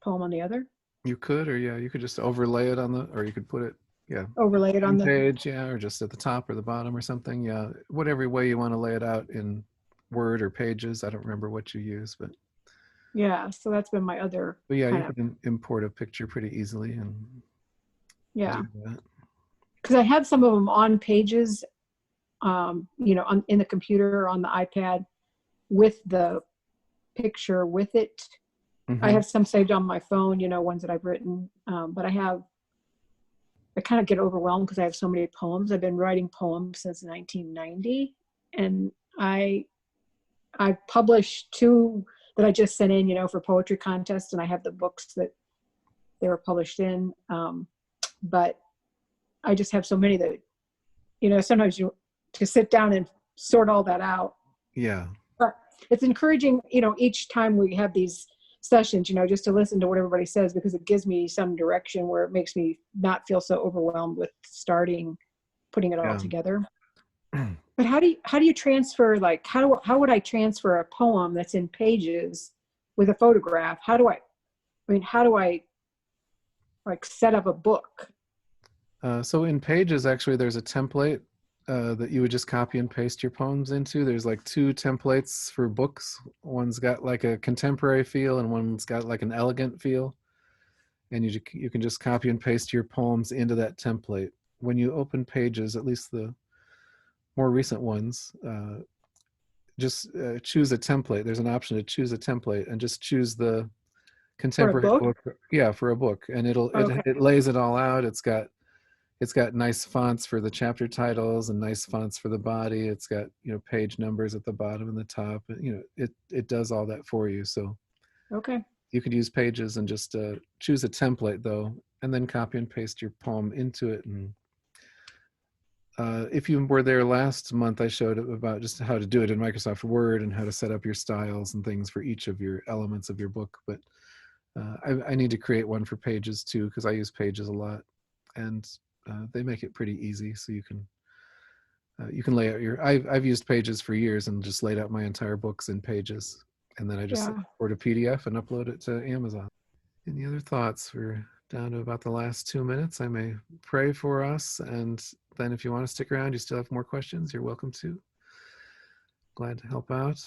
poem on the other. You could, or you could just overlay it or you could put it, overlay it on the page, or just at the top or the bottom or something. Yeah, whatever way you want to lay it out in Word or Pages. I don't remember what you use, but yeah. So that's been my other. But yeah, you can import a picture pretty easily and yeah, because I have some of them on Pages, you know, in the computer or on the iPad with the picture with it. I have some saved on my phone, you know, ones that I've written, but I kind of get overwhelmed because I have so many poems. I've been writing poems since 1990, and I published 2 that I just sent in, you know, for poetry contests, and I have the books that they were published in, but I just have so many that, you know, sometimes you to sit down and sort all that out. Yeah. But it's encouraging, you know, each time we have these sessions, you know, just to listen to what everybody says, because it gives me some direction where it makes me not feel so overwhelmed with putting it all together. But how do you transfer, like, how would I transfer a poem that's in Pages with a photograph? How do I mean, how do I like set up a book? So in Pages, actually, there's a template that you would just copy and paste your poems into. There's like 2 templates for books. One's got like a contemporary feel and one's got like an elegant feel. And you can just copy and paste your poems into that template. When you open Pages, at least the more recent ones, just choose a template. There's an option to choose a template and just choose the contemporary book. Yeah, for a book. And it lays it all out. It's got nice fonts for the chapter titles and nice fonts for the body. It's got, page numbers at the bottom and the top. It does all that for you. So okay, you could use Pages and just choose a template though, and then copy and paste your poem into it. And if you were there last month, I showed about just how to do it in Microsoft Word and how to set up your styles and things for each of your elements of your book. But I need to create one for Pages too, because I use Pages a lot, and they make it pretty easy. So you can lay out I've used Pages for years and just laid out my entire books in Pages, and then I just export a PDF and upload it to Amazon. Any other thoughts? We're down to about the last 2 minutes. I may pray for us, and then if you want to stick around, you still have more questions, you're welcome to. Glad to help out.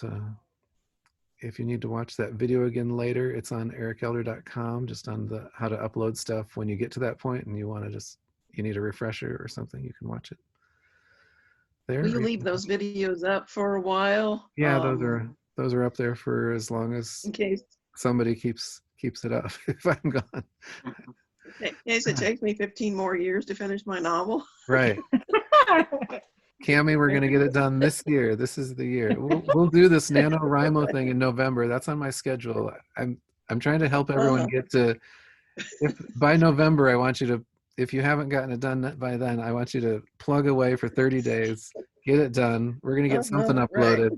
If you need to watch that video again later, it's on ericelder.com, just on the how to upload stuff when you get to that point and you need a refresher or something, you can watch it there. Will you leave those videos up for a while? Yeah, those are up there for as long as in case somebody keeps it up if I'm gone. In case it takes me 15 more years to finish my novel. Right. Cami, we're going to get it done this year. This is the year. We'll do this NaNoWriMo thing in November. That's on my schedule. I'm trying to help everyone get to, by November, I want you to, if you haven't gotten it done by then, I want you to plug away for 30 days, get it done. We're going to get something uploaded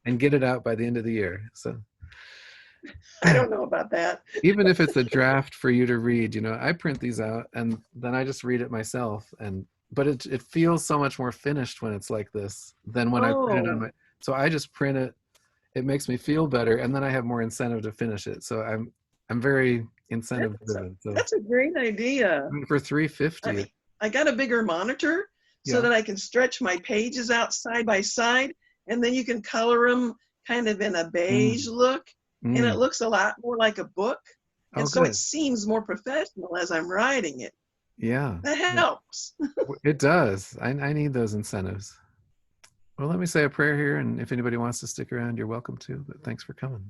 and get it out by the end of the year. So I don't know about that. Even if it's a draft for you to read, I print these out and then I just read it myself. But it feels so much more finished when it's like this than when I print it on my. So I just print it. It makes me feel better, and then I have more incentive to finish it. So I'm very incentive driven. So that's a great idea. For $350. I got a bigger monitor so that I can stretch my pages out side by side, and then you can color them kind of in a beige look, and it looks a lot more like a book, and so it seems more professional as I'm writing it. Yeah. That helps. It does. I need those incentives. Well, let me say a prayer here, and if anybody wants to stick around, you're welcome to, but thanks for coming.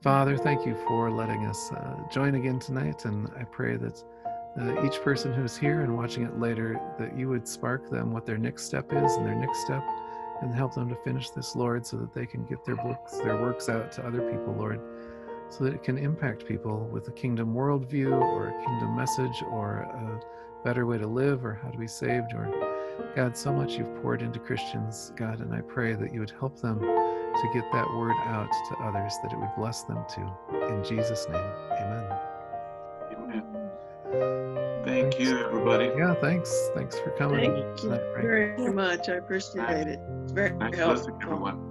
Father, thank you for letting us join again tonight, and I pray that each person who's here and watching it later, that you would spark them what their next step is and their next step, and help them to finish this, Lord, so that they can get their books, their works out to other people, Lord, so that it can impact people with a kingdom worldview or a kingdom message or a better way to live or how to be saved. Or God, so much you've poured into Christians, God, and I pray that you would help them to get that word out to others, that it would bless them too. In Jesus' name, amen. Amen. Thank you, everybody. Yeah, thanks. Thanks for coming. Thank you very much. I appreciate it. It's very helpful. Nice listening, everyone.